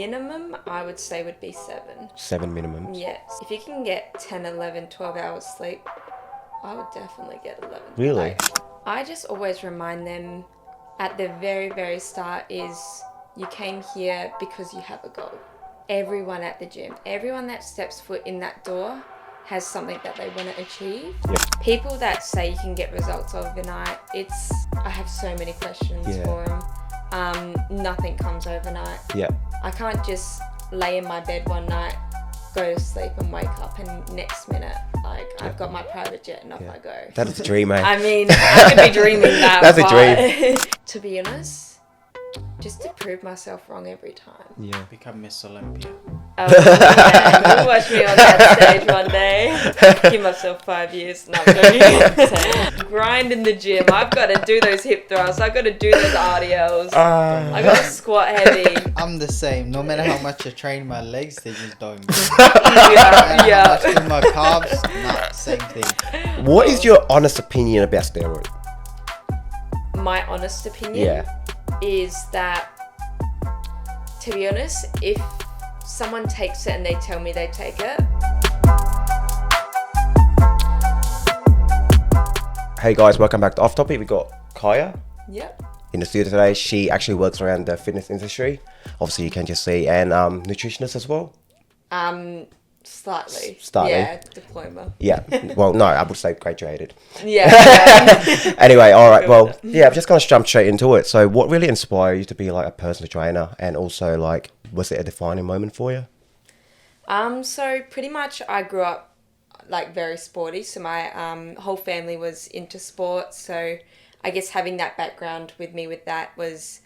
minimum, I would say, would be 7. 7 minimum. Yes. If you can get 10, 11, 12 hours sleep, I would definitely get 11. Really? I just always remind them at the very, very start is you came here because you have a goal. Everyone at the gym, everyone that steps foot in that door has something that they want to achieve. Yep. People that say you can get results overnight, I have so many questions for them. Nothing comes overnight. Yeah. I can't just lay in my bed one night, go to sleep and wake up and next minute, I've got my private jet and off I go. That's a dream, mate. I mean, I could be dreaming that. That's a dream. To be honest, just to prove myself wrong every time. Yeah. Become Miss Olympia. Oh, yeah. You'll watch me on that stage one day. Give myself 5 years. No, I'm joking. Grind in the gym. I've got to do those hip thrusts. I've got to do those RDLs. I've got to squat heavy. I'm the same. No matter how much I train my legs, they just don't. Yeah. How much I do my carbs, not same thing. What is your honest opinion about steroids? My honest opinion is that, to be honest, if someone takes it and they tell me they take it. Hey guys, welcome back to Off Topic. We got Kiayah Yep. in the studio today. She actually works around the fitness industry. Obviously, you can just see, and nutritionist as well. Slightly. Slightly. Yeah, diploma. Yeah. Well, no, I would say graduated. Yeah. Anyway, all right. Well, yeah, I'm just gonna jump straight into it. So, what really inspired you to be like a personal trainer, and also like, was it a defining moment for you? So pretty much I grew up like very sporty. So my whole family was into sports. So I guess having that background with me with that was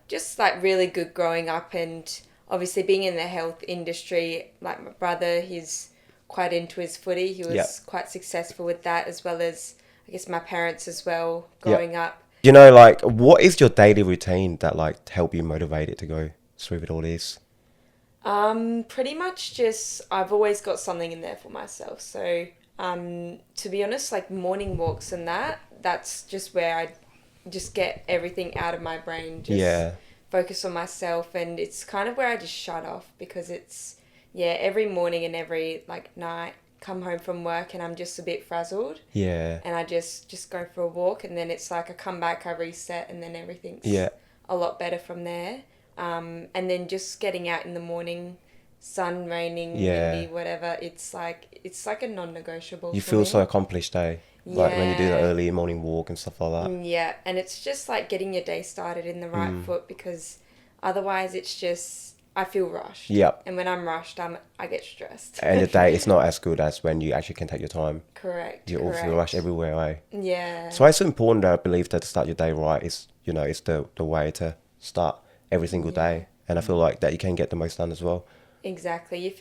just like really good growing up, and obviously being in the health industry, like my brother, he's quite into his footy. He was quite successful with that, as well as I guess my parents as well growing up. You know, like, what is your daily routine that like help you motivated to go through with all this? Pretty much just, I've always got something in there for myself. So, to be honest, like morning walks and that's just where I just get everything out of my brain. Just focus on myself, and it's kind of where I just shut off, because it's, every morning and every like night, come home from work and I'm just a bit frazzled. Yeah. And I just go for a walk, and then it's like I come back, I reset, and then everything's a lot better from there. And then just getting out in the morning, sun, raining, windy, whatever, it's like a non-negotiable. You feel so accomplished, eh? Like when you do the early morning walk and stuff like that. Yeah, and it's just like getting your day started in the right foot, because otherwise it's just, I feel rushed. Yep. And when I'm rushed, I get stressed. And the day, it's not as good as when you actually can take your time. Correct. You all feel rushed everywhere, eh? Yeah. So it's important, I believe, that to start your day right is, you know, it's the way to start every single day. And I feel like that you can get the most done as well. Exactly. You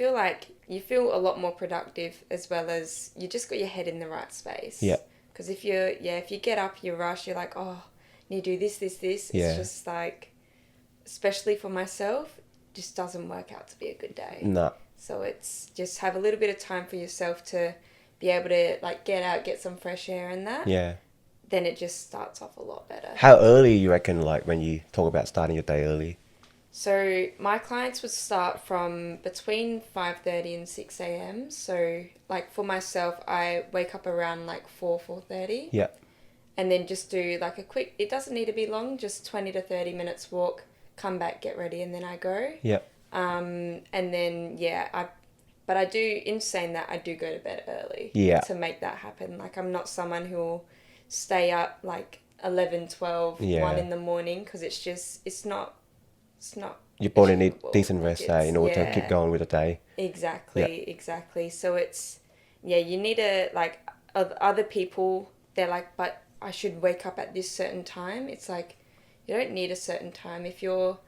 feel a lot more productive, as well as you just got your head in the right space. Yeah. Because if you get up, you rush, you're like, oh, you do this. It's just like, especially for myself, just doesn't work out to be a good day. No. So it's just have a little bit of time for yourself to be able to like get out, get some fresh air and that. Yeah. Then it just starts off a lot better. How early you reckon, like when you talk about starting your day early? So my clients would start from between 5:30 and 6 a.m. So like for myself, I wake up around like 4:30. Yeah. And then just do like a quick, it doesn't need to be long, just 20 to 30 minutes walk, come back, get ready, and then I go. Yeah. And then, but I do, in saying that, I do go to bed early. Yeah. To make that happen. Like I'm not someone who will stay up like 11, 12, 1 in the morning, because it's not your body need decent rest in order to keep going with the day. Exactly. So it's, you need to, like, other people, they're like, but I should wake up at this certain time. It's like, you don't need a certain time. If you're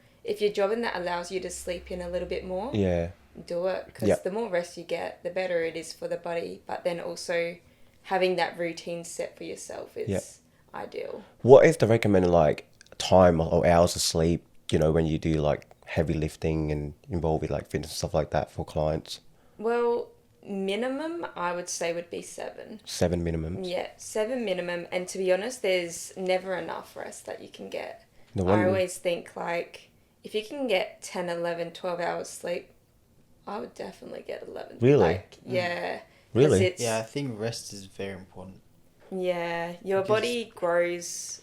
jobbing that allows you to sleep in a little bit more, do it, because the more rest you get, the better it is for the body. But then also having that routine set for yourself is ideal. What is the recommended like time or hours of sleep, you know, when you do like heavy lifting and involved with like fitness and stuff like that for clients? Well, minimum I would say would be 7. 7 minimum? Yeah, 7 minimum. And to be honest, there's never enough rest that you can get. I always think like if you can get 10, 11, 12 hours sleep, I would definitely get 11. Really? Like, yeah. 'Cause Really? It's, Yeah, I think rest is very important. yeah, your Because- body grows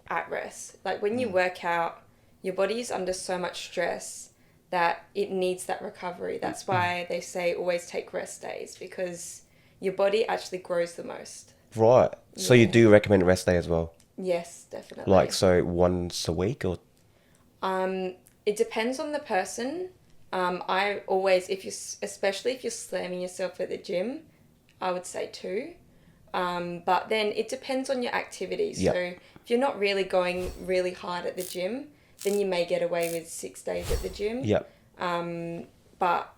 at rest. Like when you work out, your body is under so much stress that it needs that recovery. That's why they say always take rest days, because your body actually grows the most. Right. So you Yeah. do recommend a rest day as well? Yes, definitely. Like, so once a week or? It depends on the person. I always, especially if you're slamming yourself at the gym, I would say 2. But then it depends on your activities. Yep. So if you're not really going really hard at the gym, then you may get away with 6 days at the gym. Yep. But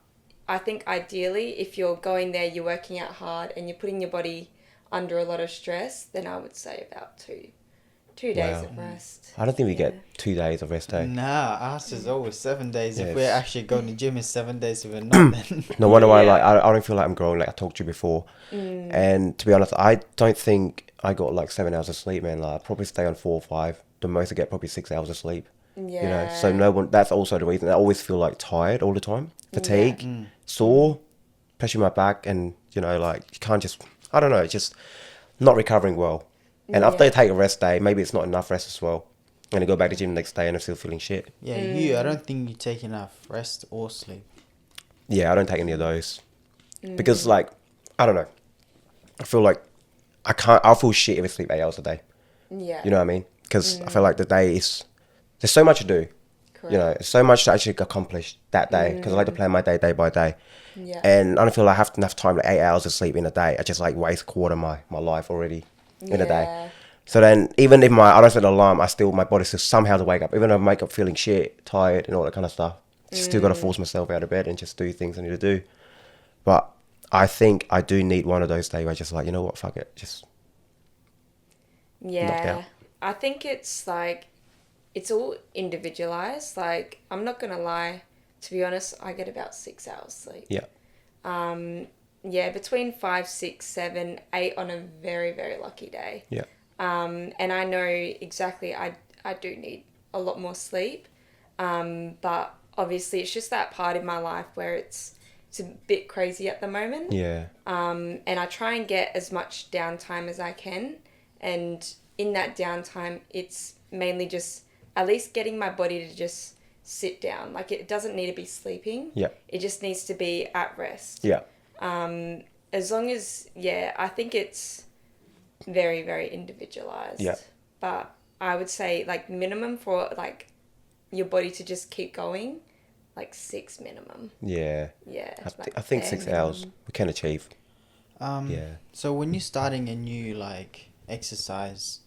I think ideally, if you're going there, you're working out hard and you're putting your body under a lot of stress, then I would say about 2 days Wow. of rest. I don't think we Yeah. get 2 days of rest day. Nah, ours is always 7 days. If Yes. we're actually going to gym, it's 7 days. If we're not, then No wonder why, Yeah. like, I don't feel like I'm growing, like I talked to you before. And to be honest, I don't think I got like 7 hours of sleep, man. Like, I probably stay on 4 or 5. The most I get probably 6 hours of sleep. Yeah. You know, so no one, that's also the reason. I always feel like tired all the time, fatigue, sore, especially my back. And, you know, like, you can't just, I don't know, just not recovering well. And after I Yeah. take a rest day, maybe it's not enough rest as well. And I go back to the gym the next day and I'm still feeling shit. yeah, I don't think you take enough rest or sleep. Yeah, I don't take any of those. Because, like, I don't know. I feel like I'll feel shit if I sleep 8 hours a day. Yeah. You know what I mean? Because I feel like the day is, there's so much to do. Correct. You know, there's so much to actually accomplish that day. Because I like to plan my day by day. Yeah. And I don't feel like I have enough time, like 8 hours of sleep in a day. I just like waste a quarter of my life already in a day. Yeah. So then, even if I don't set an alarm, my body still somehow to wake up. Even though I wake up feeling shit, tired, and all that kind of stuff, still got to force myself out of bed and just do things I need to do. But I think I do need one of those days where I just like, you know what, fuck it, just knocked out. Yeah. I think it's like, it's all individualized. Like, I'm not going to lie. To be honest, I get about 6 hours sleep. Yeah, Yeah, between 5, 6, 7, 8 on a very, very lucky day. yeah, And I know exactly I do need a lot more sleep. But obviously it's just that part in my life where it's a bit crazy at the moment. yeah, And I try and get as much downtime as I can. And in that downtime, it's mainly just at least getting my body to just sit down. Like, it doesn't need to be sleeping. yeah, It just needs to be at rest. yeah, As long as, yeah, I think it's very, very individualized. Yeah. But I would say, like, minimum for, like, your body to just keep going, like 6 minimum. yeah. Yeah. I think bare 6 hours minimum. we can achieve. Yeah. So when you're starting a new like exercise,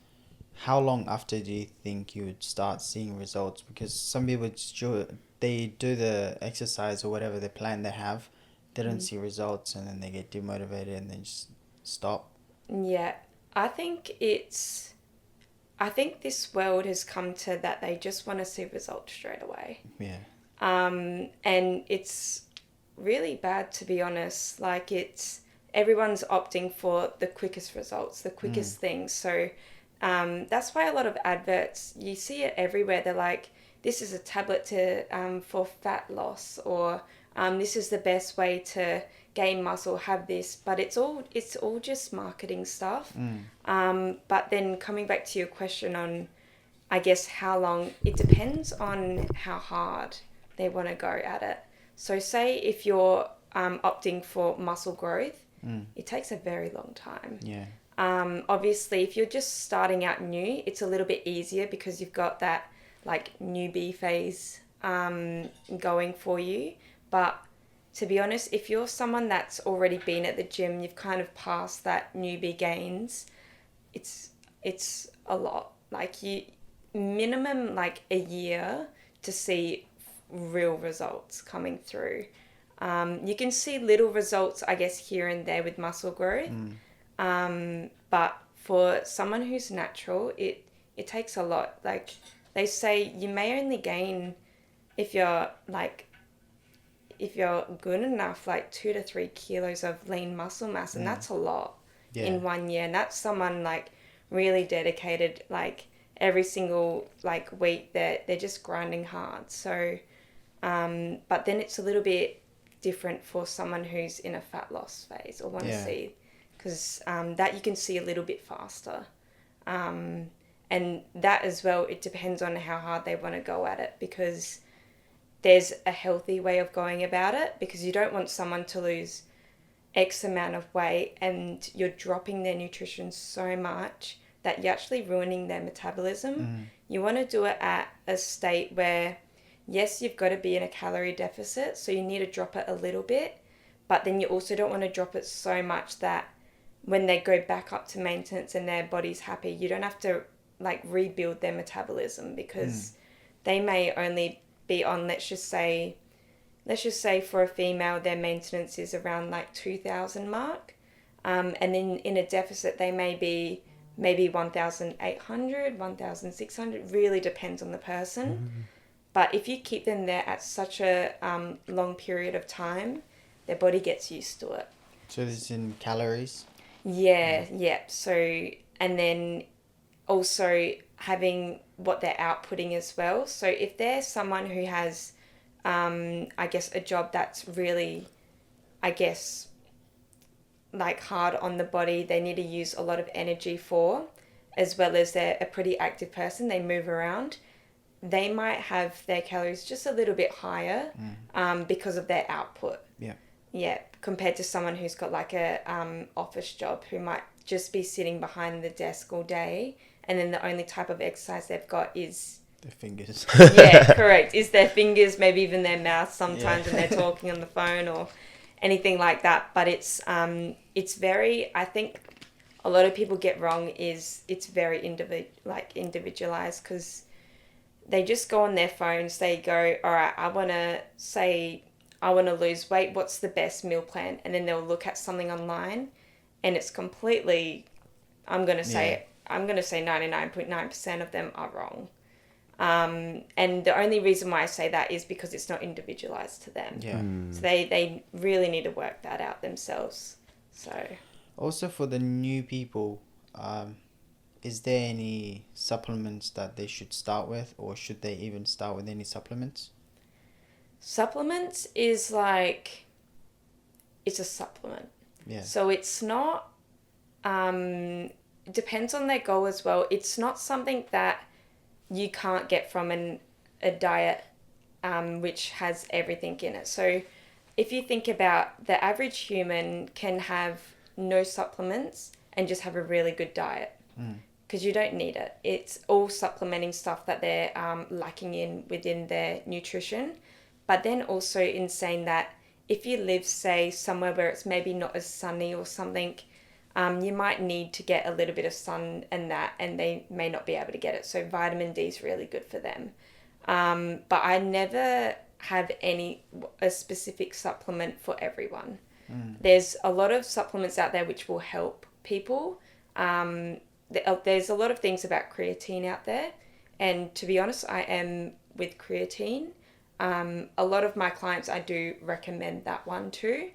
how long after do you think you would start seeing results? Because some people they do the exercise or whatever the plan they have, they don't see results, and then they get demotivated and they just stop. Yeah. I think this world has come to that they just want to see results straight away. Yeah. And it's really bad, to be honest. Like, everyone's opting for the quickest results, the quickest things. So that's why a lot of adverts, you see it everywhere. They're like, this is a tablet for fat loss, or this is the best way to gain muscle, have this. But it's all just marketing stuff. But then coming back to your question on, I guess, how long, it depends on how hard they want to go at it. So say if you're opting for muscle growth, it takes a very long time. Yeah. Obviously, if you're just starting out new, it's a little bit easier because you've got that like newbie phase going for you. But to be honest, if you're someone that's already been at the gym, you've kind of passed that newbie gains, it's a lot. Like, you minimum like a year to see real results coming through. You can see little results, I guess, here and there with muscle growth. But for someone who's natural, it takes a lot. Like, they say you may only gain, if you're good enough, like 2 to 3 kilos of lean muscle mass, and that's a lot in 1 year. And that's someone like really dedicated, like, every single like week they're just grinding hard. So, but then it's a little bit different for someone who's in a fat loss phase or want to see, because that you can see a little bit faster. And that as well, it depends on how hard they want to go at it, because there's a healthy way of going about it, because you don't want someone to lose X amount of weight and you're dropping their nutrition so much that you're actually ruining their metabolism. You want to do it at a state where, yes, you've got to be in a calorie deficit, so you need to drop it a little bit, but then you also don't want to drop it so much that when they go back up to maintenance and their body's happy, you don't have to like rebuild their metabolism, because they may only be on, let's just say for a female, their maintenance is around like 2,000 mark. And then in a deficit, they may be maybe 1,800, 1,600, really depends on the person. But if you keep them there at such a long period of time, their body gets used to it. So this is in calories? Yeah. So, and then also having what they're outputting as well. So if there's someone who has, I guess, a job that's really, I guess, like hard on the body, they need to use a lot of energy for, as well as they're a pretty active person, they move around, they might have their calories just a little bit higher because of their output. Yeah, compared to someone who's got like a office job, who might just be sitting behind the desk all day, and then the only type of exercise they've got is their fingers. Yeah, correct. Is their fingers, maybe even their mouth sometimes, and they're talking on the phone or anything like that. But it's very, I think a lot of people get wrong is it's very individualized, because they just go on their phones, they go, all right, I want to lose weight, what's the best meal plan? And then they'll look at something online and it's completely, I'm going to say 99.9% of them are wrong. And the only reason why I say that is because it's not individualized to them. So they really need to work that out themselves. So also for the new people, is there any supplements that they should start with, or should they even start with any supplements? Supplements is like, it's a supplement. So it's not, it depends on their goal as well. It's not something that you can't get from a diet which has everything in it. So if you think about, the average human can have no supplements and just have a really good diet, because you don't need it. It's all supplementing stuff that they're lacking in within their nutrition. But then also in saying that, if you live, say, somewhere where it's maybe not as sunny or something, you might need to get a little bit of sun and they may not be able to get it. So vitamin D is really good for them. But I never have a specific supplement for everyone. There's a lot of supplements out there which will help people. There's a lot of things about creatine out there. And to be honest, I am with creatine. A lot of my clients, I do recommend that one too.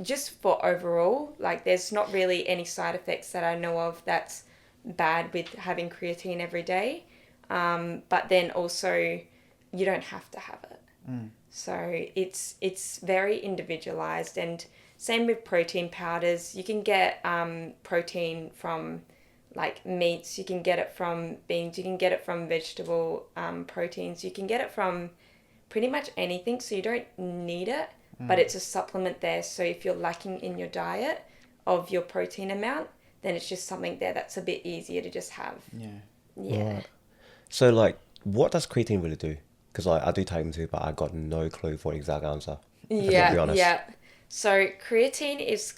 Just for overall, like there's not really any side effects that I know of that's bad with having creatine every day. But then also you don't have to have it. So it's very individualized, and same with protein powders. You can get protein from like meats, you can get it from beans, you can get it from vegetable proteins, you can get it from pretty much anything, so you don't need it, but it's a supplement there. So if you're lacking in your diet of your protein amount, then it's just something there that's a bit easier to just have. Right. So like, what does creatine really do? Because I do take them too, but I got no clue for the exact answer. Yeah. So creatine is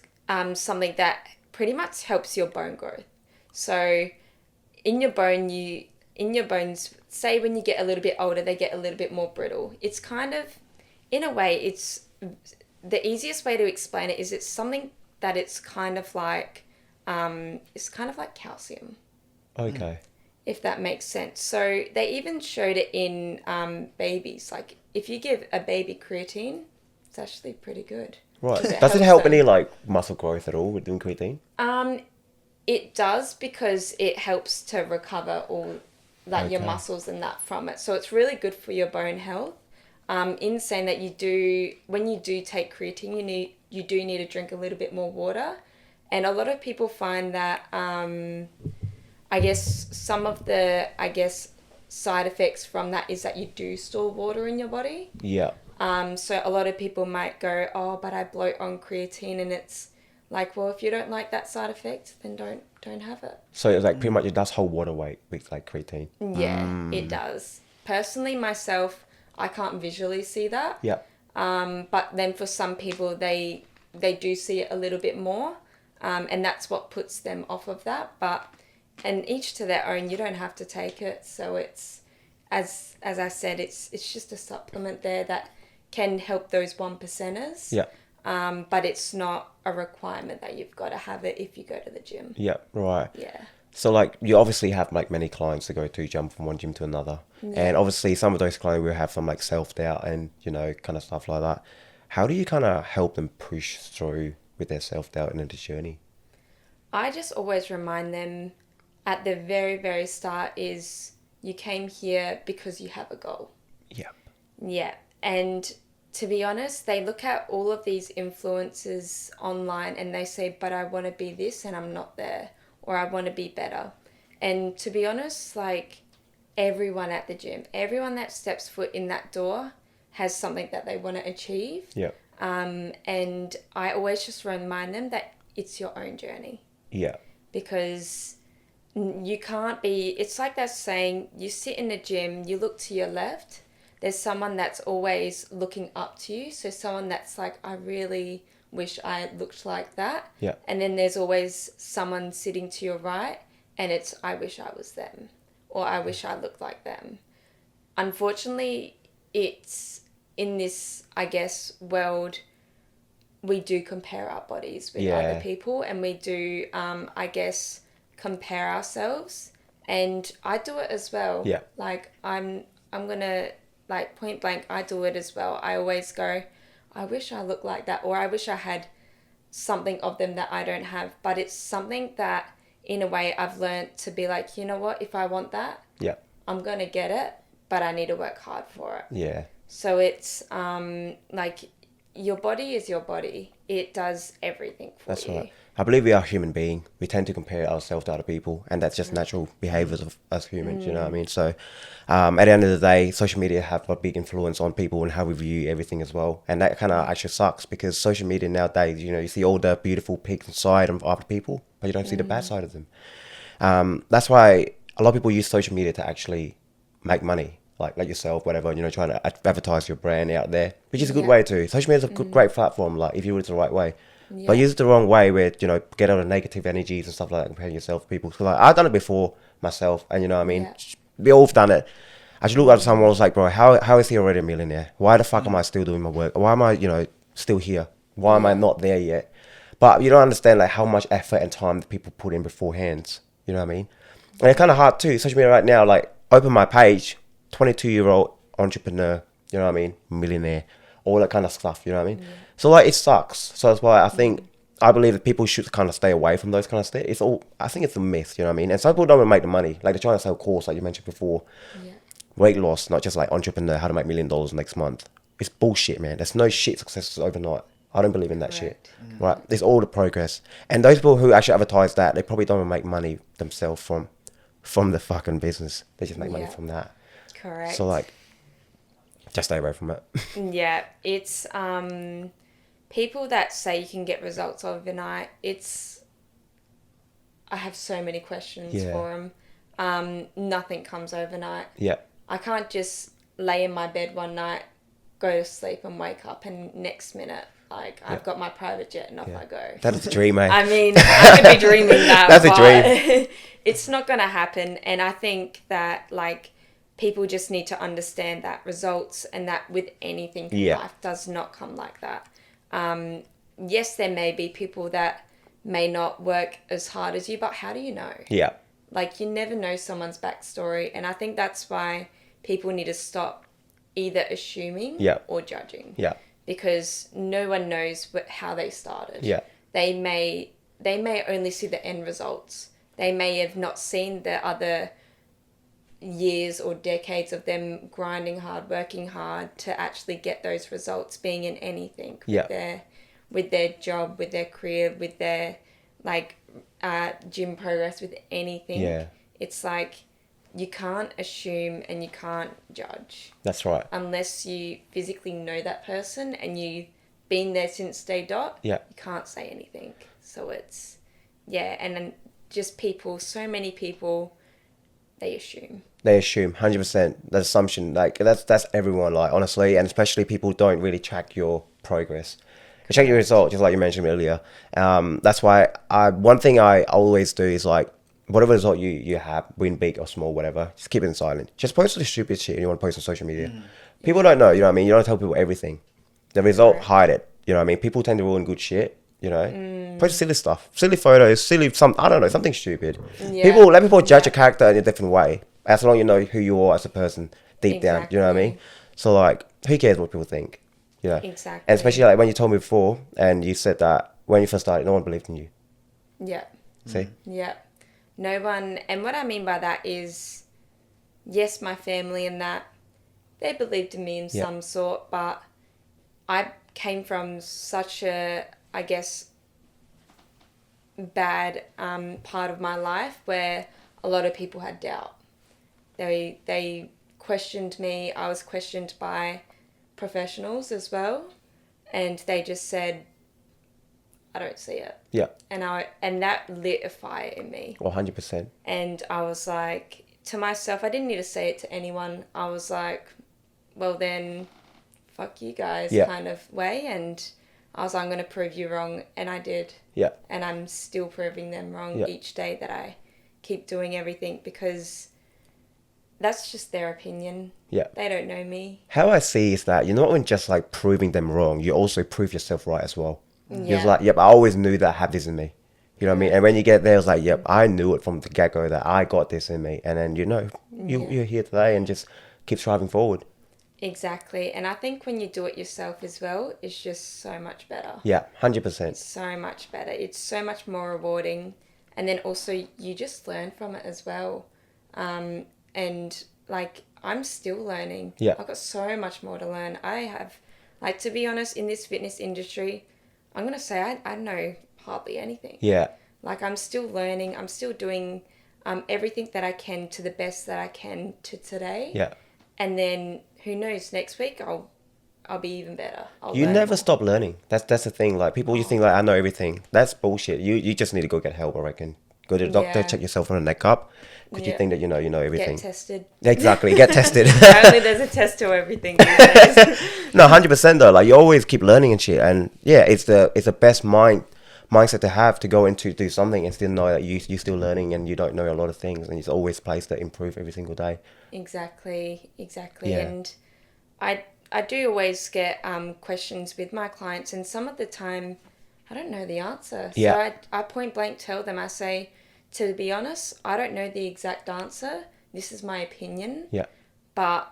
something that pretty much helps your bone growth. So in your bones, say when you get a little bit older, they get a little bit more brittle. It's kind of, in a way, it's the easiest way to explain it is it's something that it's kind of like calcium. Okay. If that makes sense. So they even showed it in babies. Like if you give a baby creatine, it's actually pretty good. Right. Does it help any like muscle growth at all with doing creatine? It does, because it helps to recover all like your Okay. muscles and that from it. So it's really good for your bone health. In saying that, when you do take creatine, you do need to drink a little bit more water. And a lot of people find that I guess some of the side effects from that is that you do store water in your body. Yeah. So a lot of people might go, oh, but I bloat on creatine, and it's like, well, if you don't like that side effect, then don't have it. So it's like pretty much it does hold water weight with like creatine. Yeah, it does. Personally, myself, I can't visually see that. Yeah. But then for some people, they do see it a little bit more, and that's what puts them off of that. And each to their own. You don't have to take it. So it's, as I said, it's just a supplement there that can help those 1%ers. Yeah. But it's not a requirement that you've got to have it if you go to the gym. Yeah. Right. Yeah. So like you obviously have like many clients to go to jump from one gym to another, and obviously some of those clients will have some like self-doubt and kind of stuff like that. How do you kind of help them push through with their self-doubt in this journey? I just always remind them at the very, very start is you came here because you have a goal. Yeah. Yeah. And to be honest, they look at all of these influences online and they say, but I want to be this and I'm not there, or I want to be better. And to be honest, like everyone at the gym, everyone that steps foot in that door has something that they want to achieve. Yeah. And I always just remind them that it's your own journey. Yeah. Because you can't be, it's like that saying, you sit in the gym, you look to your left, there's someone that's always looking up to you. So someone that's like, I really wish I looked like that. Yeah. And then there's always someone sitting to your right, and it's, I wish I was them, or I wish I looked like them. Unfortunately, it's in this, I guess, world, we do compare our bodies with other people, and we do, I guess, compare ourselves. And I do it as well. Yeah. Like I'm gonna, like, point blank, I do it as well. I always go, I wish I looked like that, or I wish I had something of them that I don't have. But it's something that, in a way, I've learned to be like, you know what, if I want that, Yeah. I'm gonna get it, but I need to work hard for it. Yeah. So it's like, your body is your body. It does everything for you. That's right. I believe we are human beings. We tend to compare ourselves to other people, and that's just natural behaviors of us humans, you know what I mean? So at the end of the day, social media have a big influence on people and how we view everything as well. And that kind of actually sucks, because social media nowadays, you see all the beautiful pics inside of other people, but you don't see the bad side of them. That's why a lot of people use social media to actually make money. Like yourself, whatever, trying to advertise your brand out there, which is a good way too. Social media is a good, great platform, like if you use it the right way. Yeah. But use it the wrong way, where, get all the negative energies and stuff like that, comparing yourself to people. So like, I've done it before myself, and Yeah. we all have done it. I just look at someone, I was like, bro, how is he already a millionaire? Why the fuck am I still doing my work? Why am I, still here? Why am I not there yet? But you don't understand like how much effort and time that people put in beforehand. You know what I mean? And it's kind of hard too. Social media right now, like, open my page, 22-year-old entrepreneur, you know what I mean? Millionaire, all that kind of stuff, you know what I mean? Yeah. So like, it sucks. So that's why I believe that people should kind of stay away from those kind of stuff. I think it's a myth, you know what I mean? And some people don't want to make the money. Like, they're trying to sell course, like you mentioned before. Yeah. Weight loss, not just like entrepreneur, how to make $1 million next month. It's bullshit, man. There's no shit success overnight. I don't believe in that shit. Right? There's all the progress. And those people who actually advertise that, they probably don't want to make money themselves from the fucking business. They just make money from that. Correct. So like, just stay away from it. Yeah, it's people that say you can get results overnight. I have so many questions for them. Nothing comes overnight. Yeah. I can't just lay in my bed one night, go to sleep, and wake up, and next minute, like, I've got my private jet and off I go. That's a dream, mate. I mean, I could be dreaming that. That's a dream. It's not going to happen. And I think that, like, people just need to understand that results, and that with anything in life does not come like that. Yes, there may be people that may not work as hard as you, but how do you know? Yeah. Like, you never know someone's backstory. And I think that's why people need to stop either assuming or judging. Yeah. Because no one knows how they started. Yeah. They may they may only see the end results. They may have not seen the other years or decades of them grinding hard, working hard to actually get those results, being in anything with their job, with their career, with their like gym progress, with anything. Yeah. It's like you can't assume and you can't judge That's right. unless you physically know that person and you've been there since day dot. Yeah. You can't say anything. So it's and then just people, so many people, they assume. They assume 100%. That assumption, like that's everyone. Like honestly, and especially people don't really track your progress. You check your result, just like you mentioned earlier. That's why one thing I always do is like whatever result you have, win big or small, whatever, just keep it in silent. Just post the stupid shit you want to post on social media. People don't know, you know what I mean? You don't tell people everything. The result, hide it. You know what I mean? People tend to ruin good shit. You know, post silly stuff, silly photos, I don't know, something stupid. Let people judge a character in a different way, as long as you know who you are as a person deep down. You know what I mean? So like, who cares what people think? You know, Exactly. and especially like when you told me before, and you said that when you first started, no one believed in you. Yeah. See? Yeah. No one, and what I mean by that is, yes, my family and that, they believed in me in some sort, but I came from such a, I guess, bad part of my life where a lot of people had doubt. They questioned me. I was questioned by professionals as well, and they just said, I don't see it. Yeah. And that lit a fire in me. 100%. And I was like, to myself, I didn't need to say it to anyone. I was like, well then, fuck you guys kind of way. And I was like, I'm going to prove you wrong. And I did. Yeah. And I'm still proving them wrong each day that I keep doing everything, because that's just their opinion. Yeah. They don't know me. How I see is that you're not even just like proving them wrong, you also prove yourself right as well. Yeah. You're like, yep, I always knew that I have this in me. You know what I mean? And when you get there, it's like, yep, I knew it from the get-go that I got this in me. And then, you're here today and just keep striving forward. Exactly. And I think when you do it yourself as well, it's just so much better. Yeah, 100%. It's so much better. It's so much more rewarding. And then also you just learn from it as well. And like, I'm still learning. Yeah. I've got so much more to learn. I have, like, to be honest, in this fitness industry, I'm going to say I know hardly anything. Yeah. Like, I'm still learning. I'm still doing everything that I can to the best that I can to today. Yeah. And then who knows, next week I'll be even better. You never stop learning. That's the thing. Like, people, you think like, I know everything. That's bullshit. You just need to go get help, I reckon. Go to the doctor, check yourself on the neck up. Because you think that you know everything. Get tested. Exactly, get tested. Apparently there's a test to everything these days. No, 100% though. Like, you always keep learning and shit. And yeah, it's the best mindset to have, to go into do something and still know that you're still learning and you don't know a lot of things, and it's always a place to improve every single day. Exactly. Yeah. And I do always get questions with my clients, and some of the time I don't know the answer. So Yeah. I point blank tell them, I say, to be honest, I don't know the exact answer. This is my opinion. Yeah. But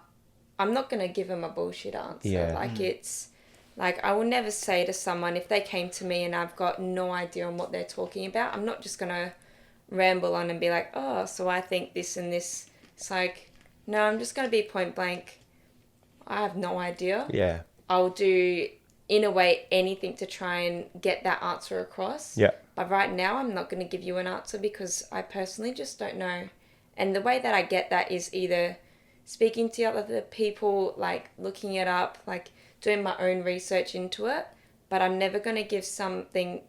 I'm not going to give them a bullshit answer. Yeah. Like, it's like, I will never say to someone, if they came to me and I've got no idea on what they're talking about, I'm not just going to ramble on and be like, oh, so I think this and this. It's like, no, I'm just going to be point blank. I have no idea. Yeah. I'll do, in a way, anything to try and get that answer across. Yeah. But right now, I'm not going to give you an answer because I personally just don't know. And the way that I get that is either speaking to other people, like looking it up, like doing my own research into it. But I'm never going to give something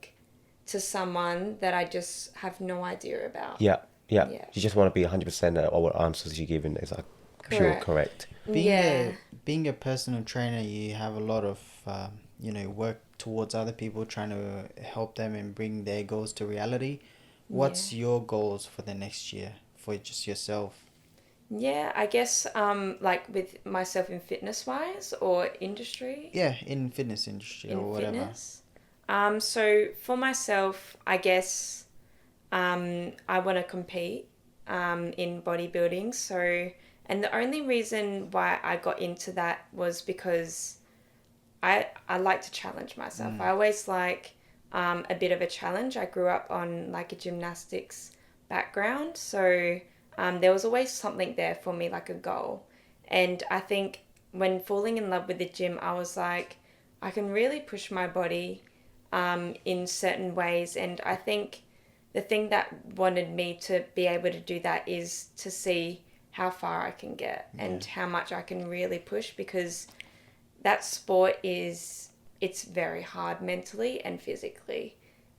to someone that I just have no idea about. Yeah. Yeah. Yeah. You just want to be 100% of what answers you're giving is like pure correct. Being a personal trainer, you have a lot of work towards other people, trying to help them and bring their goals to reality. What's your goals for the next year for just yourself? Yeah, I guess like with myself in fitness wise or industry. Yeah, in fitness industry or whatever. Fitness. So for myself, I guess I want to compete in bodybuilding. So, and the only reason why I got into that was because I like to challenge myself. I always like a bit of a challenge. I grew up on like a gymnastics background, so there was always something there for me, like a goal. And I think when falling in love with the gym, I was like, I can really push my body in certain ways. And I think the thing that wanted me to be able to do that is to see how far I can get and how much I can really push, because that sport it's very hard mentally and physically.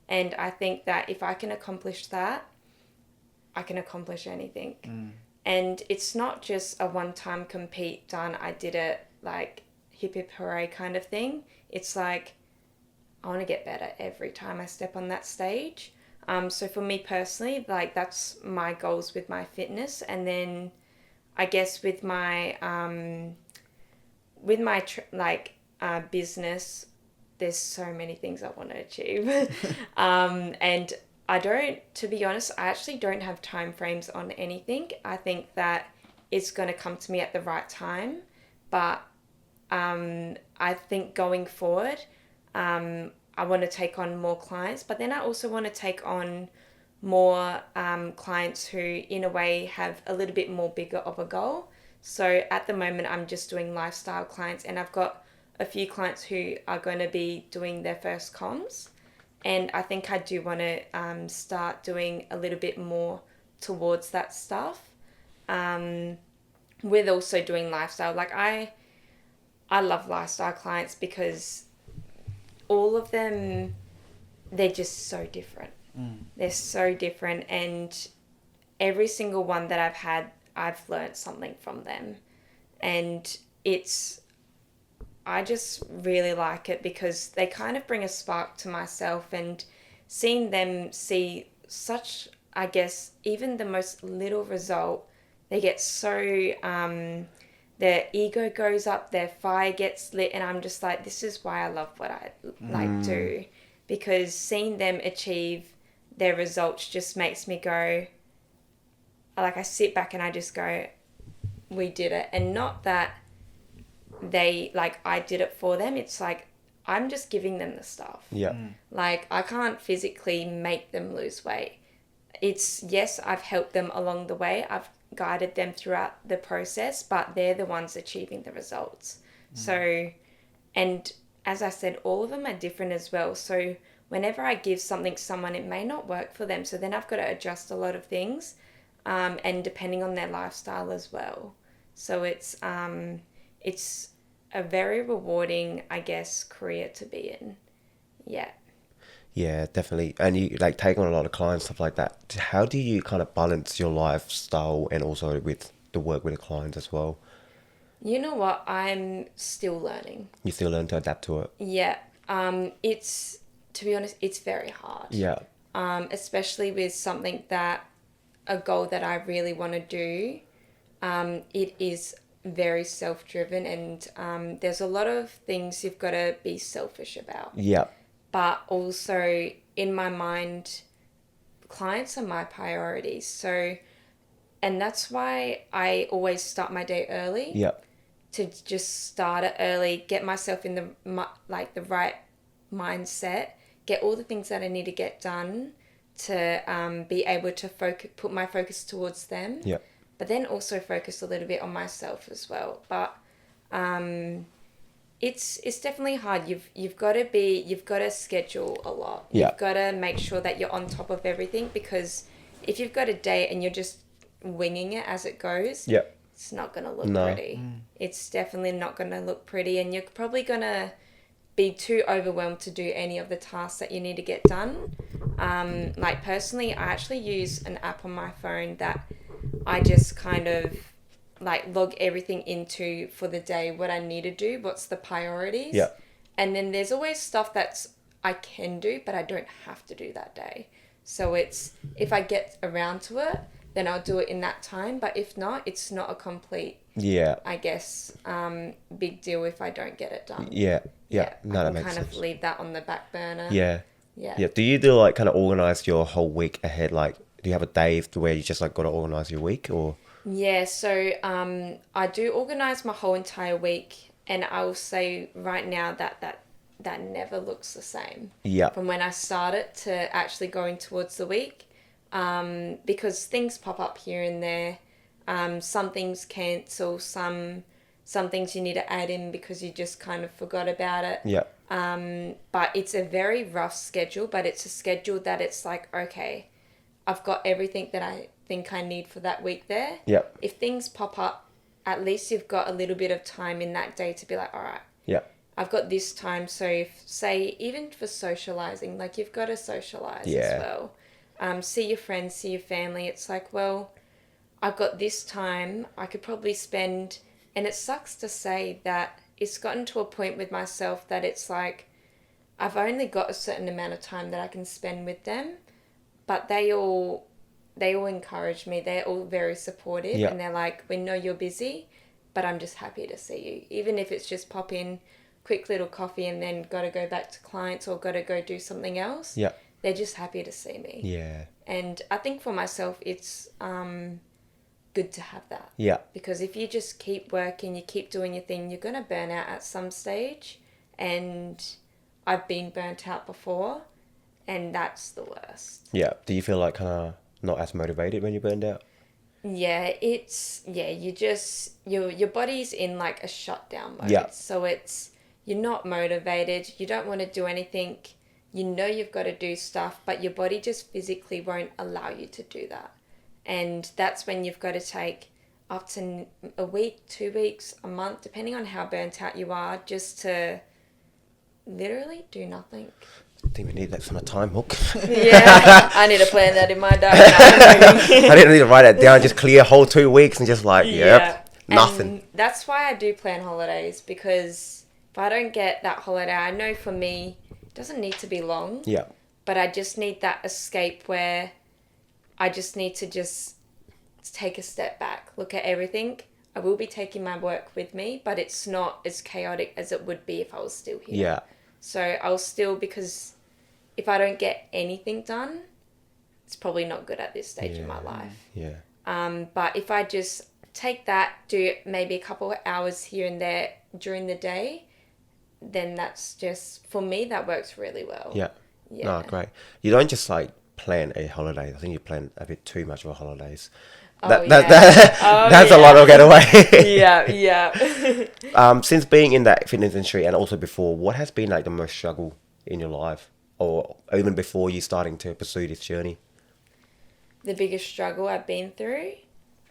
And I think that if I can accomplish that, I can accomplish anything. And it's not just a one-time compete done, I did it, like hip hip hooray kind of thing. It's like I want to get better every time I step on that stage. So for me personally, like that's my goals with my fitness. And then I guess with my business, there's so many things I want to achieve. And I don't, to be honest, I actually don't have time frames on anything. I think that it's going to come to me at the right time. But I think going forward, I want to take on more clients, but then I also want to take on more clients who in a way have a little bit more bigger of a goal. So at the moment I'm just doing lifestyle clients, and I've got a few clients who are going to be doing their first comms, and I think I do want to start doing a little bit more towards that stuff, with also doing lifestyle. Like I love lifestyle clients because all of them, they're just so different. They're so different, and every single one that I've had, I've learned something from them. And I just really like it because they kind of bring a spark to myself, and seeing them see such, I guess, even the most little result, they get so, their ego goes up, their fire gets lit, and I'm just like, this is why I love what I do, because seeing them achieve their results just makes me go, like I sit back and I just go, we did it. And not that they, like I did it for them, it's like I'm just giving them the stuff. Like I can't physically make them lose weight. It's, yes, I've helped them along the way, I've guided them throughout the process, but they're the ones achieving the results. So, and as I said, all of them are different as well. So whenever I give something to someone, it may not work for them. So then I've got to adjust a lot of things, and depending on their lifestyle as well. So it's a very rewarding, I guess, career to be in. Yeah. Yeah, definitely. And you like take on a lot of clients, stuff like that. How do you kind of balance your lifestyle and also with the work with the clients as well? You know what? I'm still learning. You still learn to adapt to it. Yeah. It's, to be honest, it's very hard. Yeah. Especially with something a goal that I really want to do. It is very self-driven, and there's a lot of things you've got to be selfish about. Yeah. But also in my mind, clients are my priorities. So, and that's why I always start my day early. Yeah. To just start it early, get myself in the right mindset, get all the things that I need to get done to be able to put my focus towards them. Yeah. But then also focus a little bit on myself as well. But it's definitely hard. You've got to schedule a lot. Yeah. You've got to make sure that you're on top of everything, because if you've got a day and you're just winging it as it goes, Yeah. it's not going to look pretty. It's definitely not going to look pretty, and you're probably going to be too overwhelmed to do any of the tasks that you need to get done. Like personally, I actually use an app on my phone that I just kind of like log everything into for the day, what I need to do, what's the priorities. Yeah. And then there's always stuff that's I can do, but I don't have to do that day. So it's, if I get around to it, then I'll do it in that time. But if not, it's not a complete, I guess, big deal if I don't get it done. Yeah. No, that makes kind sense. Of leave that on the back burner. Yeah. Yeah. Do you do like kind of organize your whole week ahead? Like, do you have a day where you just like got to organize your week, or? Yeah. So I do organize my whole entire week, and I will say right now that that never looks the same. Yeah. From when I started to actually going towards the week, because things pop up here and there. Some things cancel, some things you need to add in because you just kind of forgot about it. Yeah. But it's a very rough schedule, but it's a schedule that it's like, okay, I've got everything that I think I need for that week there. Yeah. If things pop up, at least you've got a little bit of time in that day to be like, all right, Yeah. I've got this time. So if, say, even for socializing, like you've got to socialize as well. See your friends, see your family. It's like, well, I've got this time I could probably spend, and it sucks to say that it's gotten to a point with myself that it's like, I've only got a certain amount of time that I can spend with them, but they all encourage me. They're all very supportive, and they're like, we know you're busy, but I'm just happy to see you. Even if it's just pop in, quick little coffee, and then got to go back to clients or got to go do something else. Yeah. They're just happy to see me. Yeah. And I think for myself, it's good to have that. Yeah. Because if you just keep working, you keep doing your thing, you're going to burn out at some stage. And I've been burnt out before, and that's the worst. Yeah. Do you feel like kind of not as motivated when you're burned out? Yeah, you just, your body's in like a shutdown mode. Yeah. So you're not motivated, you don't want to do anything, you know you've got to do stuff, but your body just physically won't allow you to do that. And that's when you've got to take up to a week, 2 weeks, a month, depending on how burnt out you are, just to literally do nothing. I think we need that kind of time hook. Yeah, I need to plan that in my diary. I didn't need to write it down, just clear a whole 2 weeks and just like, nothing. And that's why I do plan holidays, because if I don't get that holiday, I know for me, it doesn't need to be long. Yeah. But I just need that escape where I just need to just take a step back, look at everything. I will be taking my work with me, but it's not as chaotic as it would be if I was still here. Yeah. So I'll still, because if I don't get anything done, it's probably not good at this stage in my life. Yeah. But if I just take that, do maybe a couple of hours here and there during the day, then that's just, for me, that works really well. Yeah. Yeah. No, great. You don't just like plan a holiday. I think you plan a bit too much of a holidays. That's a lot of getaway. Yeah. Since being in that fitness industry and also before, what has been like the most struggle in your life, or even before you starting to pursue this journey? The biggest struggle I've been through?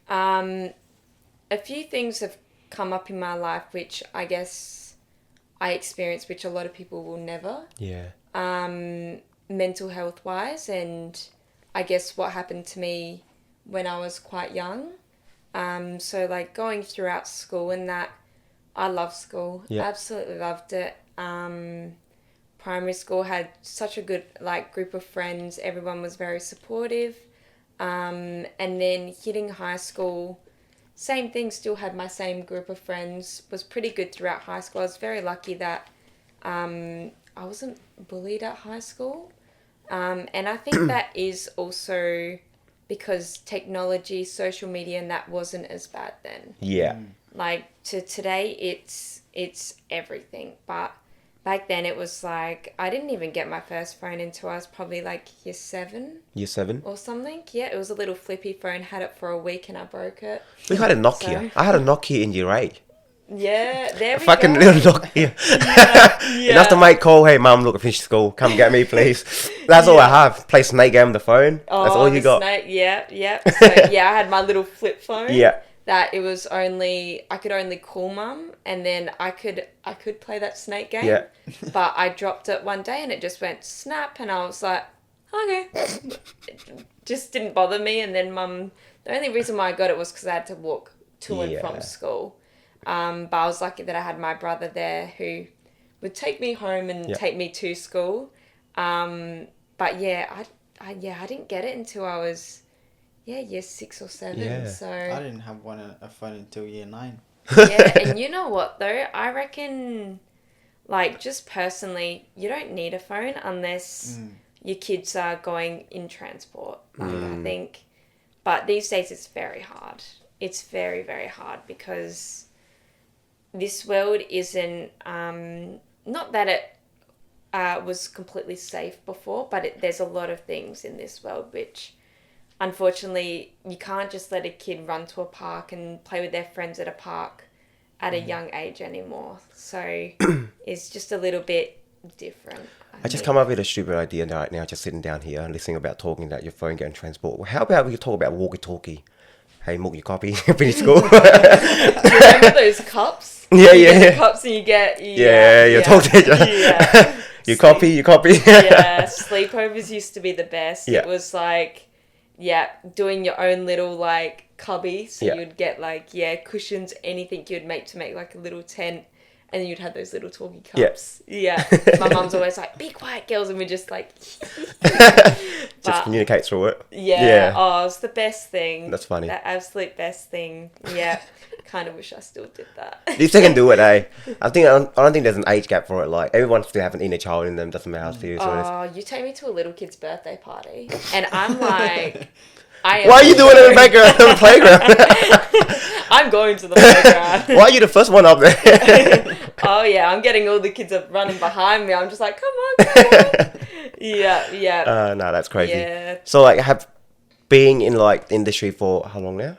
A few things have come up in my life which I guess I experienced, which a lot of people will never. Yeah. Mental health wise, and I guess what happened to me when I was quite young. So like going throughout school and that, I loved school. Yeah. Absolutely loved it. Primary school had such a good like group of friends. Everyone was very supportive. And then hitting high school, same thing, still had my same group of friends, was pretty good throughout high school. I was very lucky that I wasn't bullied at high school. And I think that is also because technology, social media, and that wasn't as bad then. Yeah. Like to today, it's everything. But back then it was like, I didn't even get my first phone until I was probably like year 7. Year 7? Or something. Yeah, it was a little flippy phone, had it for a week and I broke it. We had a Nokia. I had a Nokia in year 8. Yeah, there we Fucking go. little Nokia. Enough to make call, hey mum, look, I finished school, come get me please. That's all I have. Play Snake game on the phone. That's all you got. Snake, yeah. So yeah, I had my little flip phone. Yeah. That it was only, I could only call mum, and then I could play that Snake game. Yeah. But I dropped it one day and it just went snap, and I was like, okay. It just didn't bother me. And then mum, the only reason why I got it was because I had to walk to and from school. But I was lucky that I had my brother there who would take me home and take me to school. But yeah, I didn't get it until I was, year 6 or 7. Yeah. So I didn't have a phone until year 9. yeah, and you know what though? I reckon, like, just personally, you don't need a phone unless your kids are going in transport. Like, I think, but these days it's very hard. It's very, very hard because this world isn't, not that it was completely safe before, but there's a lot of things in this world which, unfortunately, you can't just let a kid run to a park and play with their friends at a park at a young age anymore. So it's just a little bit different. I just come up with a stupid idea right now, just sitting down here and listening about talking that your phone getting transport. Well, how about we talk about walkie-talkie? Hey, Mook, you copy? Finish school? Do you remember those cups? Yeah, You yeah, get yeah. the cups and you get... You talk to each other. Yeah. You copy. Yeah, sleepovers used to be the best. Yeah. It was like, doing your own little like cubby. So Yeah. you'd get like, cushions, anything you'd make to make like a little tent. And then you'd have those little talkie cups. Yeah. My mum's always like, be quiet, girls. And we're just like... Just communicate through it. Yeah. Oh, it's the best thing. That's funny. The absolute best thing. Yeah. Kind of wish I still did that. At least they can do it, eh? I don't think there's an age gap for it. Like, everyone still have an inner child in them. Doesn't matter how serious it is. Oh, you take me to a little kid's birthday party. And I'm like... Why are you doing it on the playground? I'm going to the playground. Why are you the first one up there? Oh, yeah. I'm getting all the kids up running behind me. I'm just like, come on. Yeah. No, that's crazy. Yeah. So, like, have been in, like, the industry for how long now?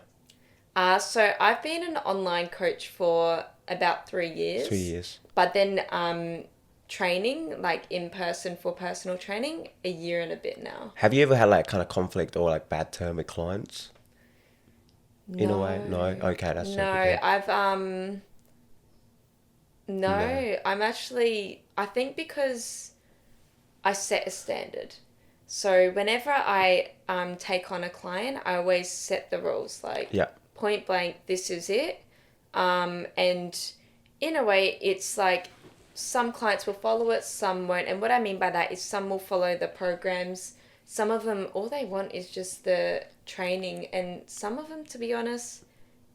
So I've been an online coach for about 3 years. 3 years. But then training, like in person for personal training, a year and a bit now. Have you ever had, like, kind of conflict or, like, bad term with clients? In a way? No? Okay, that's No, I'm actually, I think because I set a standard. So whenever I take on a client, I always set the rules, like point blank, this is it. And in a way, it's like some clients will follow it, some won't. And what I mean by that is some will follow the programs. Some of them, all they want is just the training. And some of them, to be honest,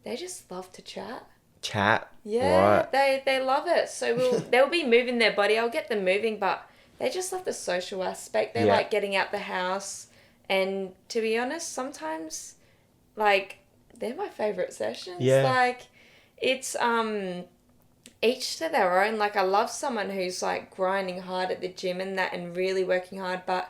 they just love to chat. Chat? Yeah, right. they love it. So they'll be moving their body. I'll get them moving, but they just love the social aspect. They like getting out the house. And to be honest, sometimes, like, they're my favourite sessions. Yeah. Like, it's each to their own. Like, I love someone who's, like, grinding hard at the gym and that and really working hard. But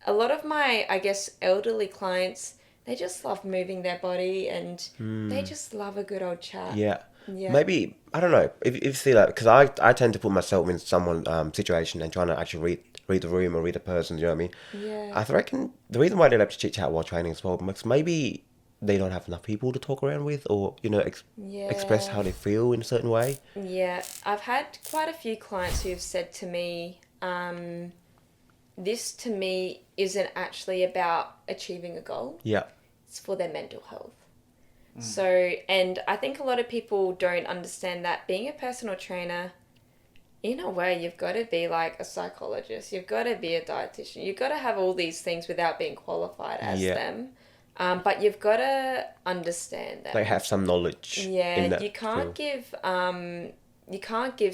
a lot of my, I guess, elderly clients, they just love moving their body and they just love a good old chat. Yeah. Yeah. Maybe, I don't know, if you see that, because I tend to put myself in someone's situation and trying to actually read the room or read the person, you know what I mean? Yeah. I reckon the reason why they like to chit-chat while training as well, because maybe they don't have enough people to talk around with or, you know, express how they feel in a certain way. Yeah. I've had quite a few clients who have said to me, this to me isn't actually about achieving a goal. Yeah. It's for their mental health. So, and I think a lot of people don't understand that being a personal trainer, in a way, you've got to be like a psychologist. You've got to be a dietitian. You've got to have all these things without being qualified as them. But you've got to understand that. They have some knowledge. Yeah, you can't give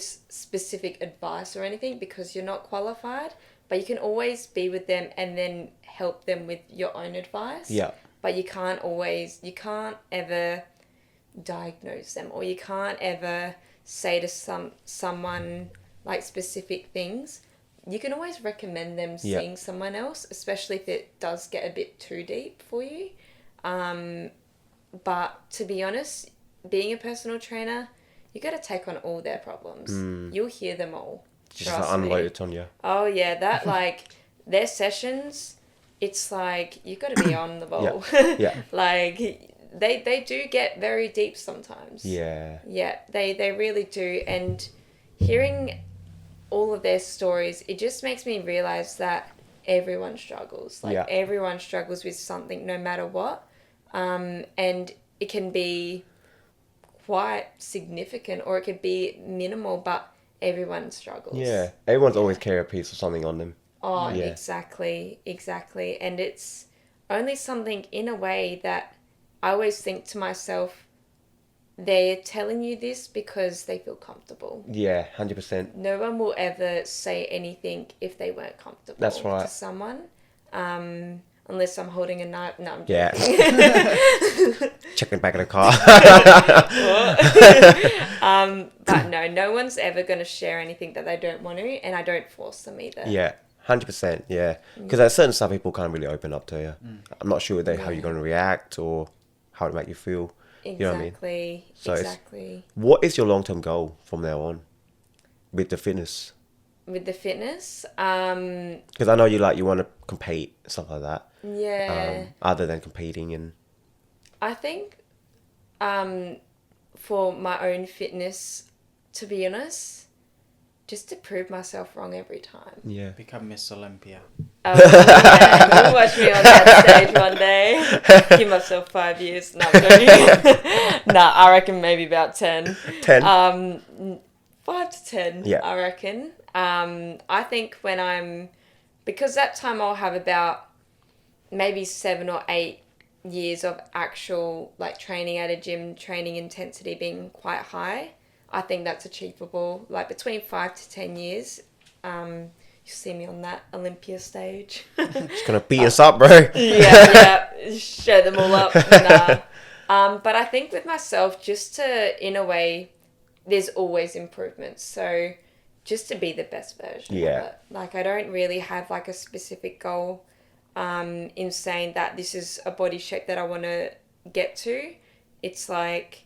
specific advice or anything because you're not qualified. But you can always be with them and then help them with your own advice. Yeah. But you can't ever diagnose them or you can't ever say to someone like specific things. You can always recommend them seeing someone else, especially if it does get a bit too deep for you. But to be honest, being a personal trainer, you got to take on all their problems. You'll hear them all. Just like unload it on you. Oh yeah, that like their sessions, it's like you got to be on the ball. Yeah. Like they do get very deep sometimes. Yeah. Yeah, they really do. And hearing all of their stories, it just makes me realize that everyone struggles. Like everyone struggles with something, no matter what. And it can be quite significant or it could be minimal, but everyone struggles. Yeah. Everyone's always carry a piece of something on them. Oh, exactly. And it's only something in a way that I always think to myself, they're telling you this because they feel comfortable. Yeah, 100%. No one will ever say anything if they weren't comfortable. That's right. To someone. unless I'm holding a knife. No, I'm Yeah. joking. Checking back in the car. But no one's ever going to share anything that they don't want to, and I don't force them either. Yeah, 100%. Yeah, because there's certain stuff people can't really open up to you. I'm not sure how you're going to react or how it make you feel. You know what I mean? Exactly. So Exactly. what is your long-term goal from now on with the fitness? With the fitness, Because I know you want to compete, stuff like that. yeah, Other than competing and I think for my own fitness, to be honest, just to prove myself wrong every time. yeah. Become Miss Olympia. Oh, yeah, you'll watch me on that stage one day. Give myself 5 years. No, I'm joking. Nah, I reckon maybe about 10. 10. 5 to 10, Yeah. I reckon. I think because that time I'll have about maybe 7 or 8 years of actual like training at a gym, training intensity being quite high. I think that's achievable. Like between 5 to 10 years, you'll see me on that Olympia stage. Just gonna beat us up, bro. yeah, show them all up. Nah. But I think with myself, just to, in a way, there's always improvements. So just to be the best version of it. Like I don't really have like a specific goal in saying that this is a body shape that I want to get to. It's like,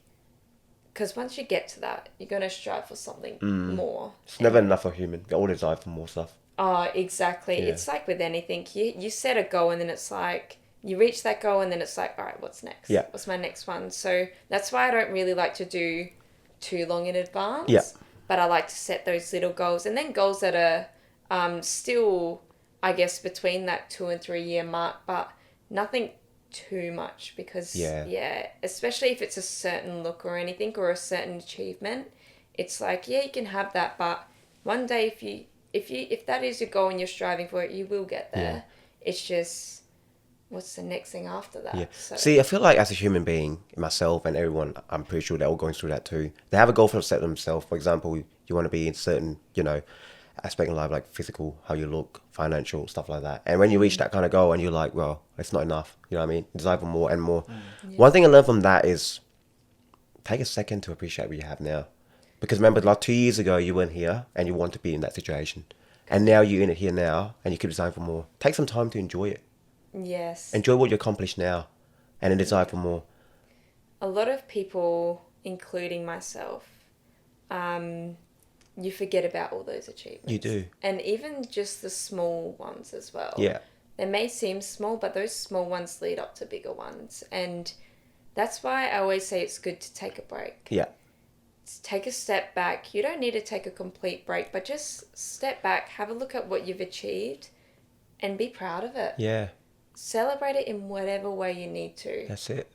because once you get to that, you're going to strive for something more. It's never enough for human. They always desire for more stuff. Oh, exactly. Yeah. It's like with anything. You set a goal and then it's like, you reach that goal and then it's like, all right, what's next? Yeah. What's my next one? So that's why I don't really like to do too long in advance. Yeah. But I like to set those little goals, and then goals that are still, I guess, between that 2 and 3 year mark, but nothing too much because, especially if it's a certain look or anything or a certain achievement, it's like, yeah, you can have that, but one day if that is your goal and you're striving for it, you will get there. Yeah. It's just, what's the next thing after that? Yeah. So, See, I feel like as a human being, myself and everyone, I'm pretty sure they're all going through that too. They have a goal for themselves. For example, you want to be in certain, aspect in life, like physical, how you look, financial, stuff like that. And when you reach that kind of goal and you're like, well, it's not enough. You know what I mean? Desire for more and more. Yeah. One thing I learned from that is take a second to appreciate what you have now. Because remember, like 2 years ago, you weren't here and you want to be in that situation. And now you're in it here now and you keep desiring for more. Take some time to enjoy it. yes. Enjoy what you accomplished now and then desire for more. A lot of people, including myself, you forget about all those achievements. You do. And even just the small ones as well. Yeah. They may seem small, but those small ones lead up to bigger ones. And that's why I always say it's good to take a break. Yeah. Take a step back. You don't need to take a complete break, but just step back, have a look at what you've achieved, and be proud of it. Yeah. Celebrate it in whatever way you need to. That's it.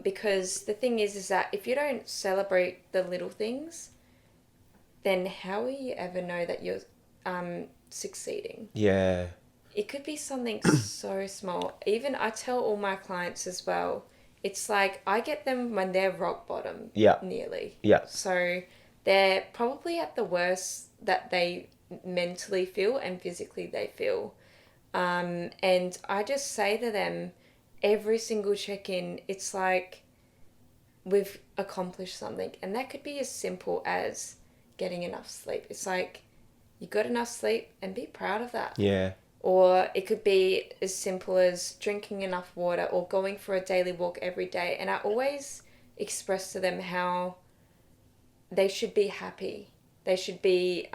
Because the thing is that if you don't celebrate the little things, then how will you ever know that you're succeeding? Yeah. It could be something so small. Even I tell all my clients as well, it's like I get them when they're rock bottom. Yeah. Nearly. Yeah. So they're probably at the worst that they mentally feel and physically they feel. And I just say to them, every single check-in, it's like we've accomplished something. And that could be as simple as getting enough sleep. It's like you got enough sleep and be proud of that. Yeah. Or it could be as simple as drinking enough water or going for a daily walk every day. And I always express to them how they should be happy. They should be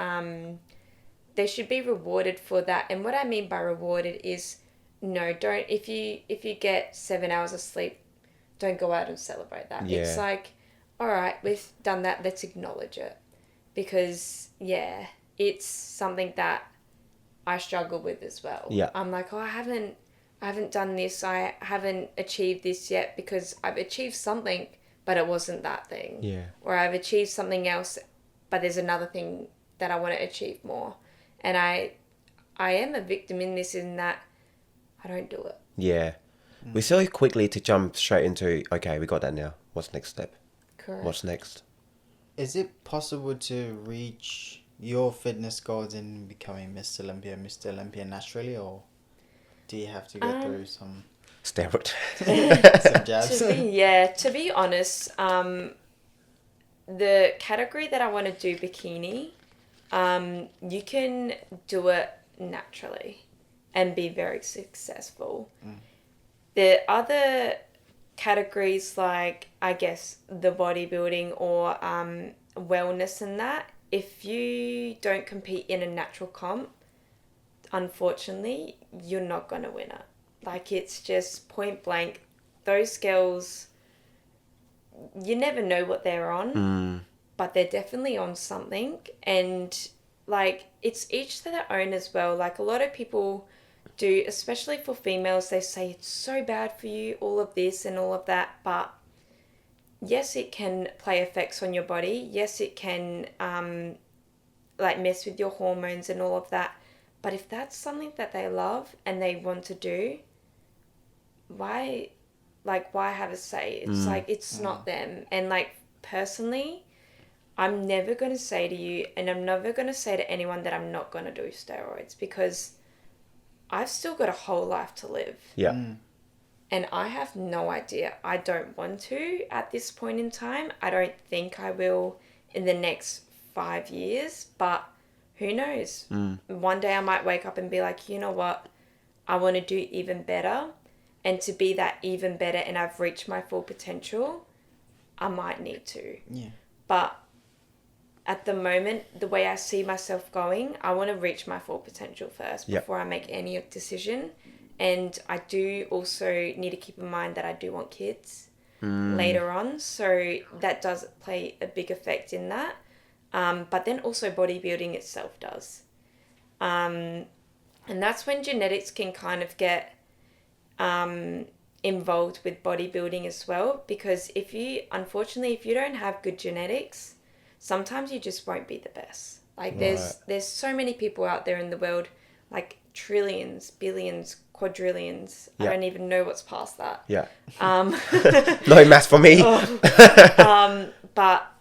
rewarded for that. And what I mean by rewarded is, don't, if you get 7 hours of sleep, don't go out and celebrate that. Yeah. It's like, all right, we've done that. Let's acknowledge it. Because, it's something that I struggle with as well. Yeah. I'm like, I haven't done this. I haven't achieved this yet because I've achieved something, but it wasn't that thing. Yeah. Or I've achieved something else, but there's another thing that I want to achieve more. And I am a victim in this, in that I don't do it. Yeah. We're so quickly to jump straight into, okay, we got that now. What's next step? Correct. What's next? Is it possible to reach your fitness goals in becoming Mr. Olympia naturally, or? do you have to go through some Steroid. some jabs? To be honest, the category that I want to do bikini, you can do it naturally and be very successful. The other categories, like I guess the bodybuilding or wellness and that, if you don't compete in a natural comp, unfortunately you're not going to win it. Like, it's just point blank, those girls, you never know what they're on, but they're definitely on something. And like, it's each to their own as well. Like, a lot of people do, especially for females, they say it's so bad for you, all of this and all of that. But yes, it can play effects on your body. Yes, it can like mess with your hormones and all of that. But if that's something that they love and they want to do, why have a say? It's like, it's not them. And like, personally, I'm never going to say to you, and I'm never going to say to anyone, that I'm not going to do steroids, because I've still got a whole life to live. Yeah. And I have no idea. I don't want to at this point in time. I don't think I will in the next 5 years, but who knows? One day I might wake up and be like, you know what? I want to do even better. And to be that even better, and I've reached my full potential, I might need to. Yeah. But at the moment, the way I see myself going, I want to reach my full potential first before I make any decision. And I do also need to keep in mind that I do want kids later on. So that does play a big effect in that. But then also bodybuilding itself does. And that's when genetics can kind of get involved with bodybuilding as well. Because if you don't have good genetics, sometimes you just won't be the best. Like, there's so many people out there in the world, like trillions, billions, quadrillions. I don't even know what's past that. Yeah. No maths for me. But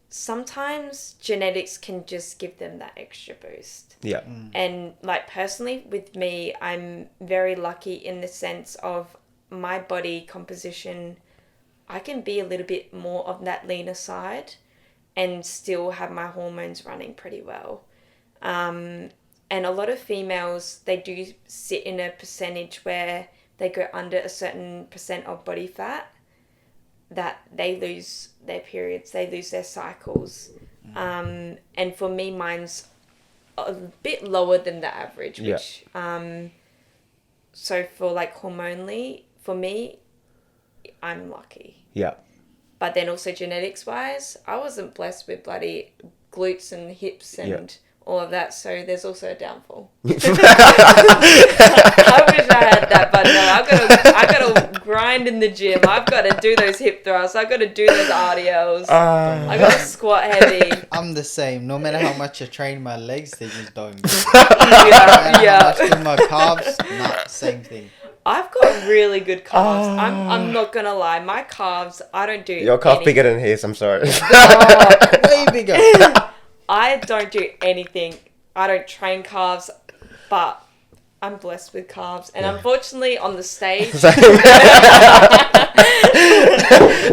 sometimes genetics can just give them that extra boost. Yeah. And like, personally with me, I'm very lucky in the sense of my body composition. I can be a little bit more of that leaner side and still have my hormones running pretty well. And a lot of females, they do sit in a percentage where they go under a certain percent of body fat, that they lose their periods, they lose their cycles. And for me, mine's a bit lower than the average, which, so for like hormonally, for me, I'm lucky. Yeah. But then also genetics wise, I wasn't blessed with bloody glutes and hips and all of that, so there's also a downfall. I wish I had that, but no, I gotta grind in the gym. I've got to do those hip thrusts. I've got to do those RDLs. I got to squat heavy. I'm the same. No matter how much I train my legs, they just don't. Yeah. How much I do my calves, not same thing. I've got really good calves. I'm not gonna lie. My calves, I don't do. Your calf bigger than his. I'm sorry. Way bigger. I don't do anything. I don't train calves, but I'm blessed with calves. And unfortunately, on the stage...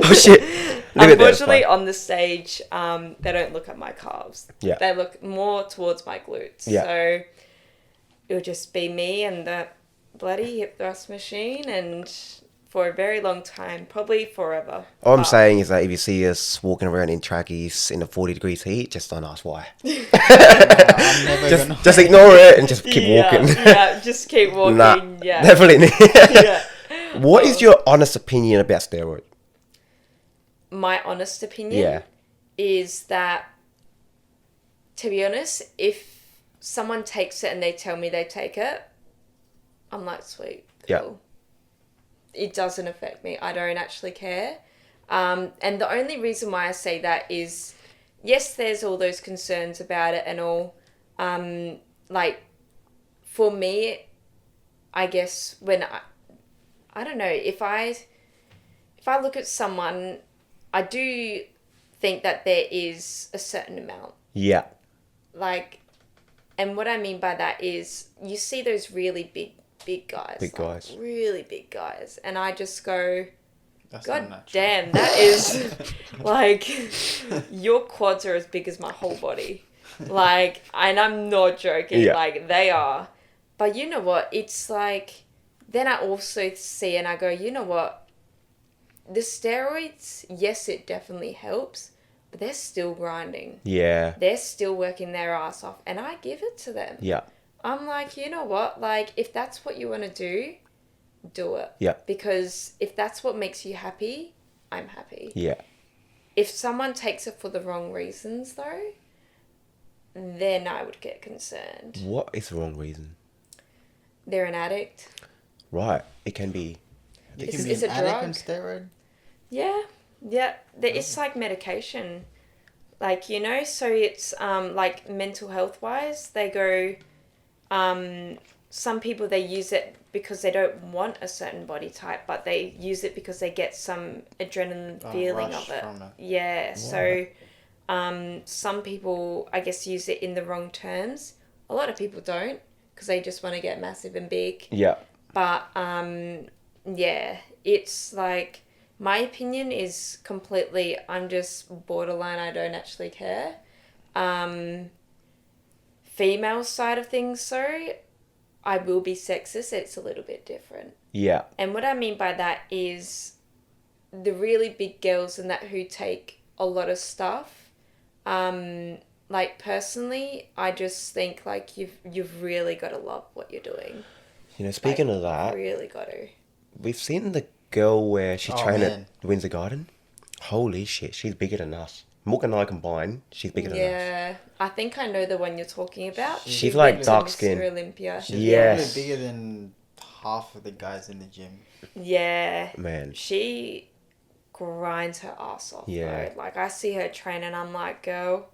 Oh, shit. Unfortunately, on the stage, they don't look at my calves. Yeah. They look more towards my glutes. Yeah. So it'll just be me and the bloody hip thrust machine, and for a very long time, probably forever. All I'm saying is that if you see us walking around in trackies in the 40 degrees heat, just don't ask why. I'm never gonna... Just ignore it and just keep walking. Yeah, just keep walking. Nah, yeah. definitely. Yeah. What is your honest opinion about steroids? My honest opinion is that, to be honest, if someone takes it and they tell me they take it, I'm like, sweet, cool. Yeah. It doesn't affect me. I don't actually care. And the only reason why I say that is, yes, there's all those concerns about it and all. Like, for me, I guess when I don't know, if I look at someone, I do think that there is a certain amount. Yeah. Like, and what I mean by that is, you see those really big big guys. Big like, guys. Really big guys. And I just go, That's God not natural. damn, that is like your quads are as big as my whole body. Like, and I'm not joking, Yeah. like they are. But you know what? It's like, then I also see and I go, you know what? The steroids, yes, it definitely helps, but they're still grinding. Yeah. They're still working their ass off, and I give it to them. Yeah. I'm like, you know what? Like, if that's what you want to do it. Yeah. Because if that's what makes you happy, I'm happy. Yeah. If someone takes it for the wrong reasons, though, then I would get concerned. What is the wrong reason? They're an addict. Right. It can be. You It's- can be it's an a addict drug. on steroid. Yeah. Yeah. It's like medication. Like, you know, so it's like mental health wise, they go, some people, they use it because they don't want a certain body type, but they use it because they get some adrenaline feeling rush of it. from it. Yeah. So some people, I guess, use it in the wrong terms. A lot of people don't because they just want to get massive and big. Yeah. But yeah, it's like, my opinion is completely, I'm just borderline, I don't actually care. Female side of things, so I will be sexist, it's a little bit different. Yeah. And what I mean by that is the really big girls and that who take a lot of stuff, like personally, I just think like you've really got to love what you're doing. You know, speaking Like, of that, really got to. we've seen the girl where she Oh, trained man. at Windsor Garden. Holy shit, she's bigger than us. Morgan and I combined, she's bigger than us. Yeah, I think I know the one you're talking about. She's She like went to dark Mr. skin. Olympia. She's Yes. probably bigger than half of the guys in the gym. Yeah. Man. She grinds her ass off. Yeah. Bro. Like, I see her train and I'm like, girl,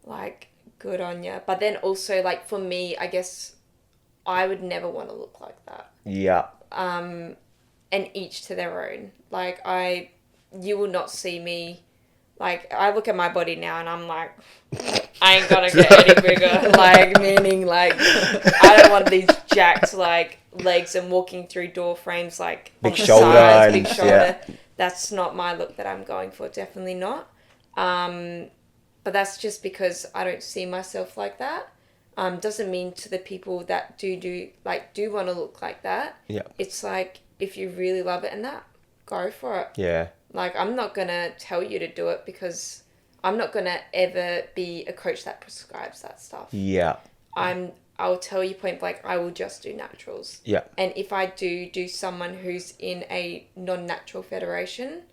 like, good on ya. But then also, like, for me, I guess I would never want to look like that. Yeah. And each to their own. Like, you will not see me. Like, I look at my body now and I'm like, I ain't gonna get any bigger. Like, meaning, like, I don't want these jacked, like, legs and walking through door frames, like, Big on the shoulder sides, big and- shoulder. yeah. That's not my look that I'm going for. Definitely not. But that's just because I don't see myself like that. Doesn't mean to the people that do want to look like that. Yeah. It's like, if you really love it and that, go for it. Yeah. Like, I'm not going to tell you to do it because I'm not going to ever be a coach that prescribes that stuff. Yeah. I'll tell you point blank, I will just do naturals. Yeah. And if I do someone who's in a non-natural federation,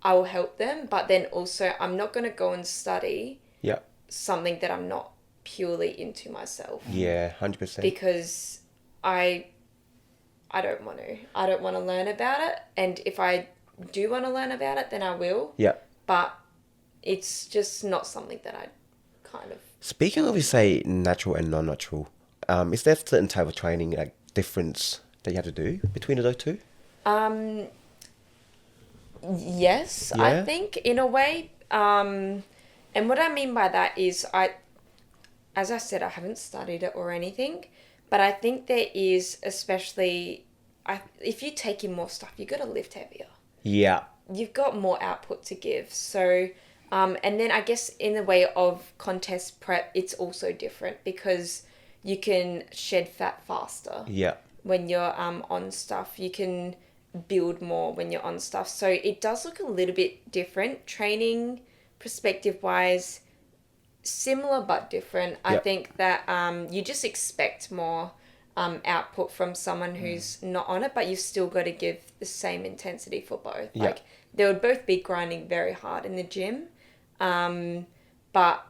I will help them. But then also, I'm not going to go and study Yeah. something that I'm not purely into myself. Yeah. 100%. Because I don't want to. I don't want to learn about it. And if I do want to learn about it, then I will. Yeah. But it's just not something that I kind of... Speaking of, you say, natural and non-natural, is there a certain type of training, like, difference that you have to do between those two? Yes, Yeah? I think, in a way. And what I mean by that is, as I said, I haven't studied it or anything, but I think there is, especially, if you take in more stuff, you got to lift heavier. Yeah. You've got more output to give. So, and then I guess in the way of contest prep, it's also different because you can shed fat faster Yeah. when you're on stuff. You can build more when you're on stuff. So it does look a little bit different. Training perspective wise, similar but different. I Yep. think that you just expect more output from someone who's not on it, but you've still got to give the same intensity for both. Yep. Like, they would both be grinding very hard in the gym, but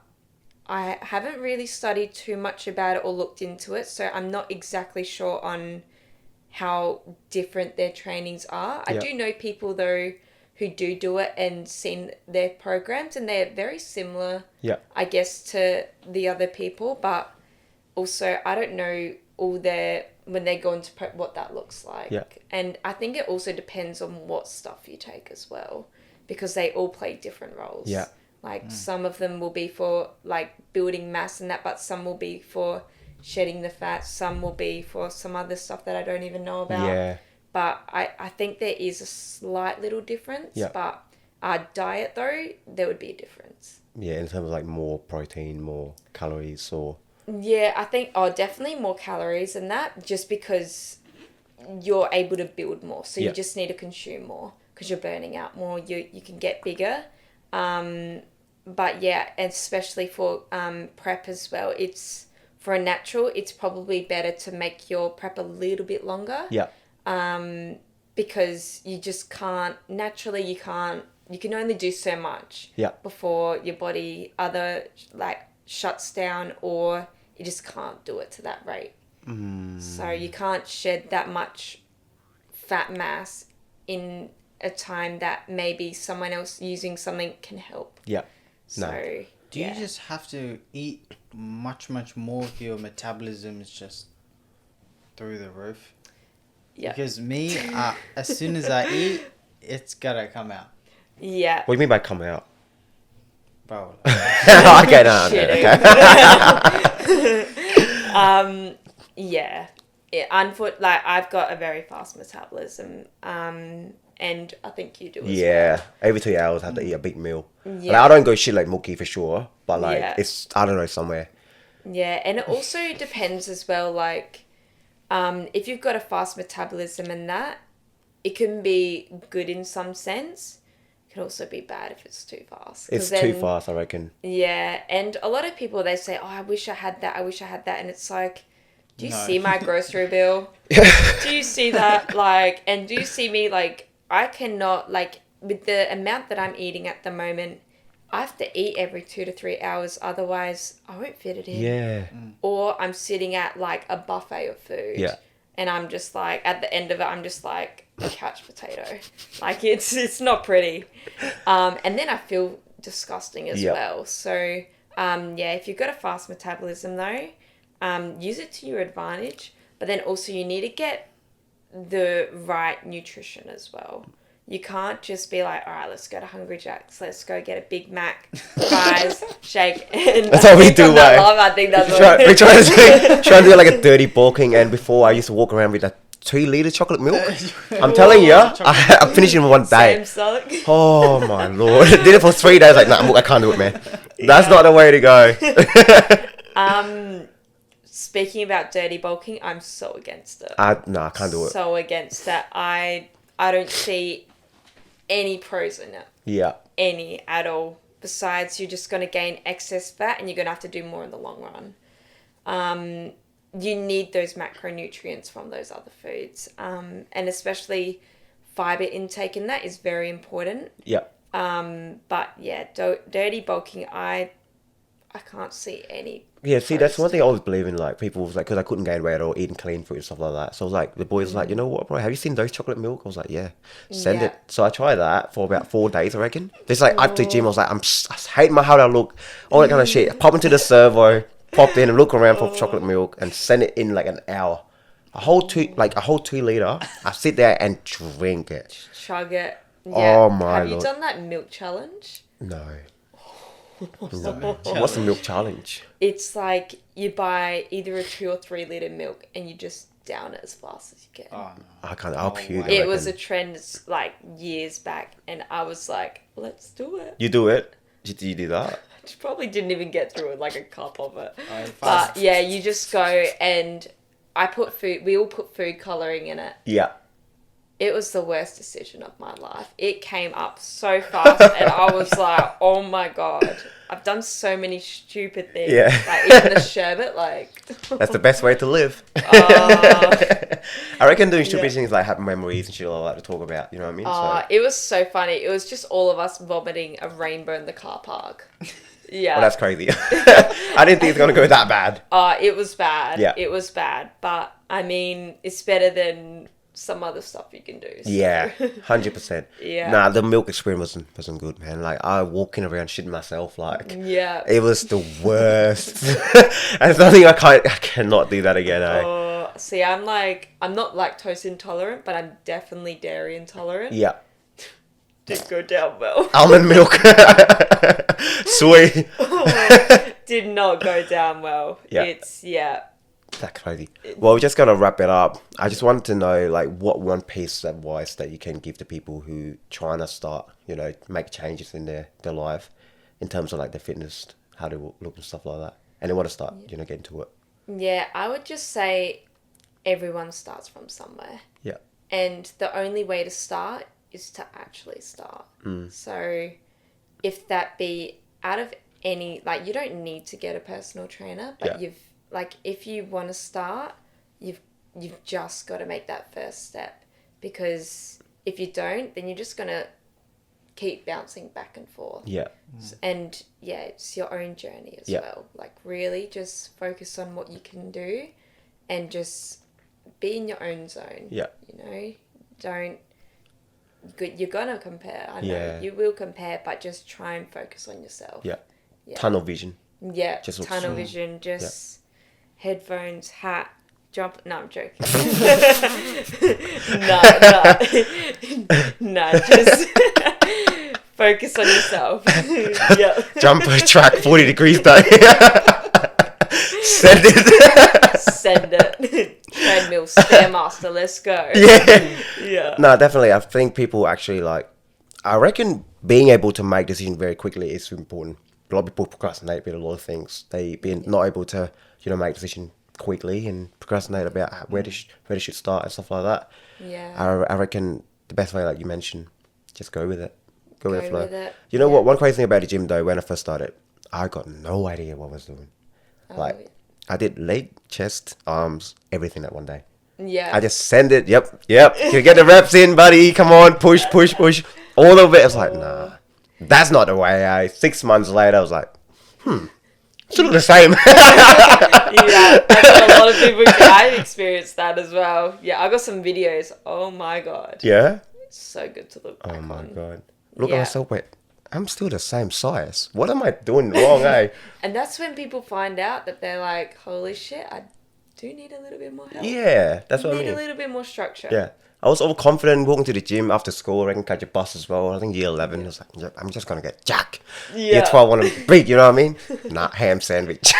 I haven't really studied too much about it or looked into it, so I'm not exactly sure on how different their trainings are. I Yep. do know people though who do it and seen their programs, and they're very similar, Yeah. I guess, to the other people, but also I don't know all their, when they go into prep, what that looks like. Yeah. And I think it also depends on what stuff you take as well, because they all play different roles. Yeah. Like, some of them will be for, like, building mass and that, but some will be for shedding the fat. Some will be for some other stuff that I don't even know about. Yeah. But I think there is a slight little difference. Yeah. But our diet, though, there would be a difference. Yeah, in terms of like more protein, more calories, or... Yeah, I think, definitely more calories than that, just because you're able to build more. So you just need to consume more because you're burning out more. You can get bigger. But yeah, especially for prep as well, for a natural, it's probably better to make your prep a little bit longer. Yeah. Because you just can't, naturally you can only do so much before your body either like shuts down or you just can't do it to that rate. So you can't shed that much fat mass in a time that maybe someone else using something can help. Yeah. So, No. Do you just have to eat much more if your metabolism is just through the roof? Yeah. Because me, as soon as I eat, it's gotta come out. Yeah. What do you mean by come out? Bro. Okay, no, okay. Yeah. Like I've got a very fast metabolism. And I think you do as well. Every 2 hours I have to eat a big meal. Yeah. Like, I don't go shit like Mookie for sure, but like it's, I don't know, somewhere. Yeah, and it also depends as well, like, if you've got a fast metabolism and that, it can be good in some sense. It can also be bad if it's too fast. It's too fast, I reckon. Yeah, and a lot of people, they say, I wish I had that, and it's like, do you see my grocery bill? Do you see that? Like, and do you see me, like, I cannot, like, with the amount that I'm eating at the moment, I have to eat every 2 to 3 hours, otherwise I won't fit it in. Yeah. Or I'm sitting at, like, a buffet of food. Yeah. And I'm just, like, at the end of it, I'm just, like, a couch potato. Like, it's not pretty. And then I feel disgusting as well. So, if you've got a fast metabolism, though, use it to your advantage. But then also you need to get the right nutrition as well. You can't just be like, all right, let's go to Hungry Jack's. Let's go get a Big Mac, fries, shake. And that's what we do, right? I think that's we try to do like a dirty bulking, and before I used to walk around with a 2-liter chocolate milk. I'm telling you, I finished it in one day. Oh my lord. Did it for 3 days, like, nah, I can't do it, man. That's not the way to go. Speaking about dirty bulking, I'm so against it. I can't do it. So against that. I don't see any pros in it. Yeah. Any at all. Besides, you're just going to gain excess fat and you're going to have to do more in the long run. You need those macronutrients from those other foods. And especially fiber intake in that is very important. Yeah. But yeah, dirty bulking, I can't see any. Yeah, see, that's one thing I always believe in, like, people was like, because I couldn't gain weight or eating clean food and stuff like that. So I was like, the boys was like, you know what, bro, have you seen those chocolate milk? I was like, yeah, send it. So I tried that for about 4 days, I reckon. It's like, up to the gym, I was like, I hate how I look, all that kind of shit. Pop into the servo, pop in and look around for chocolate milk and send it in like an hour. A whole 2 liter, I sit there and drink it. Chug it. Yeah. Oh my Have you lord. done that milk challenge? No. What's the milk challenge? It's like you buy either a 2 or 3 liter milk and you just down it as fast as you can. Oh, no. I can't. I'll puke. It was a trend like years back, and I was like, let's do it. You do it? Did you do that? I probably didn't even get through like a cup of it. Oh, But yeah, you just go and we all put food colouring in it. Yeah. It was the worst decision of my life. It came up so fast and I was like, oh my God, I've done so many stupid things. Yeah. Like even the sherbet, like. That's the best way to live. I reckon doing stupid things like have memories and shit like that to talk about, you know what I mean? It was so funny. It was just all of us vomiting a rainbow in the car park. Yeah. Well, that's crazy. I didn't think it's going to go that bad. It was bad. Yeah. It was bad. But, I mean, it's better than some other stuff you can do. So. Yeah, 100%. Yeah. Nah, the milk experience wasn't good, man. Like, I walking around shitting myself, like, yeah. it was the worst. And something I cannot do that again, eh? See, I'm not lactose intolerant, but I'm definitely dairy intolerant. Yeah. Didn't go down well. Almond milk. Sweet. Did not go down well. Yeah. It's, That's crazy. Well, we're just gonna wrap it up. I just wanted to know, like, what one piece of advice that you can give to people who trying to start, make changes in their life, in terms of like their fitness, how they look and stuff like that, and they want to start, getting to it. Yeah, I would just say everyone starts from somewhere. Yeah. And the only way to start is to actually start. So if that be out of any, like, you don't need to get a personal trainer, but if you want to start, you've just got to make that first step, because if you don't, then you're just going to keep bouncing back and forth. Yeah. And it's your own journey as well. Like, really just focus on what you can do and just be in your own zone. Yeah. You're gonna compare. I know you will compare, but just try and focus on yourself. Yeah. Tunnel vision. Yeah. Just tunnel vision. Just headphones, hat, jump. No, I'm joking. no. Just focus on yourself. Yeah. Jump a track 40 degrees though. Send it. Treadmill, Stairmaster, let's go. Yeah. No, definitely. I think people actually I reckon being able to make decisions very quickly is important. A lot of people procrastinate with a lot of things. They being not able to, make decisions quickly and procrastinate about where they should start and stuff like that. Yeah. I reckon the best way, like you mentioned, just go with it. Go with the flow. With it. You know what? One crazy thing about the gym though, when I first started, I got no idea what I was doing. I did leg, chest, arms, everything that one day. Yeah. I just send it. Yep. You get the reps in, buddy. Come on, push. All of it. I was like, nah, that's not the way. 6 months later, I was like, still the same. Yeah, I got a lot of people. I experienced that as well. Yeah, I got some videos. Oh my god. Yeah. It's so good to look back Oh my on. god. Look at myself. Wait, I'm still the same size. What am I doing wrong, eh? And that's when people find out that they're like, holy shit, I do need a little bit more help. Yeah, that's what I mean. Need a little bit more structure. Yeah. I was all confident walking to the gym after school. I can catch a bus as well. I think year 11. I was like, yep, I'm just going to get jack. Yeah. Year 12, I want to beat, you know what I mean? Nah, ham sandwich.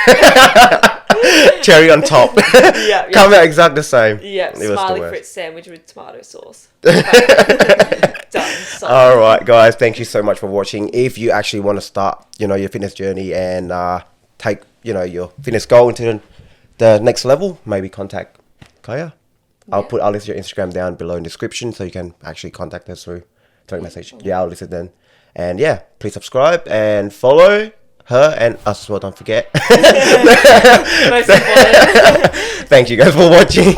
Cherry on top. Yeah. Come out exactly the same. Yeah, It was the smiley worst. fritz sandwich with tomato sauce. Done. Solid. All right, guys. Thank you so much for watching. If you actually want to start, your fitness journey and take, your fitness goal into the next level, maybe contact Kiayah. I'll list your Instagram down below in the description so you can actually contact us through direct message. Yeah, I'll list it then. And yeah, please subscribe and follow her and us as well. Don't forget. Most important. Thank you guys for watching.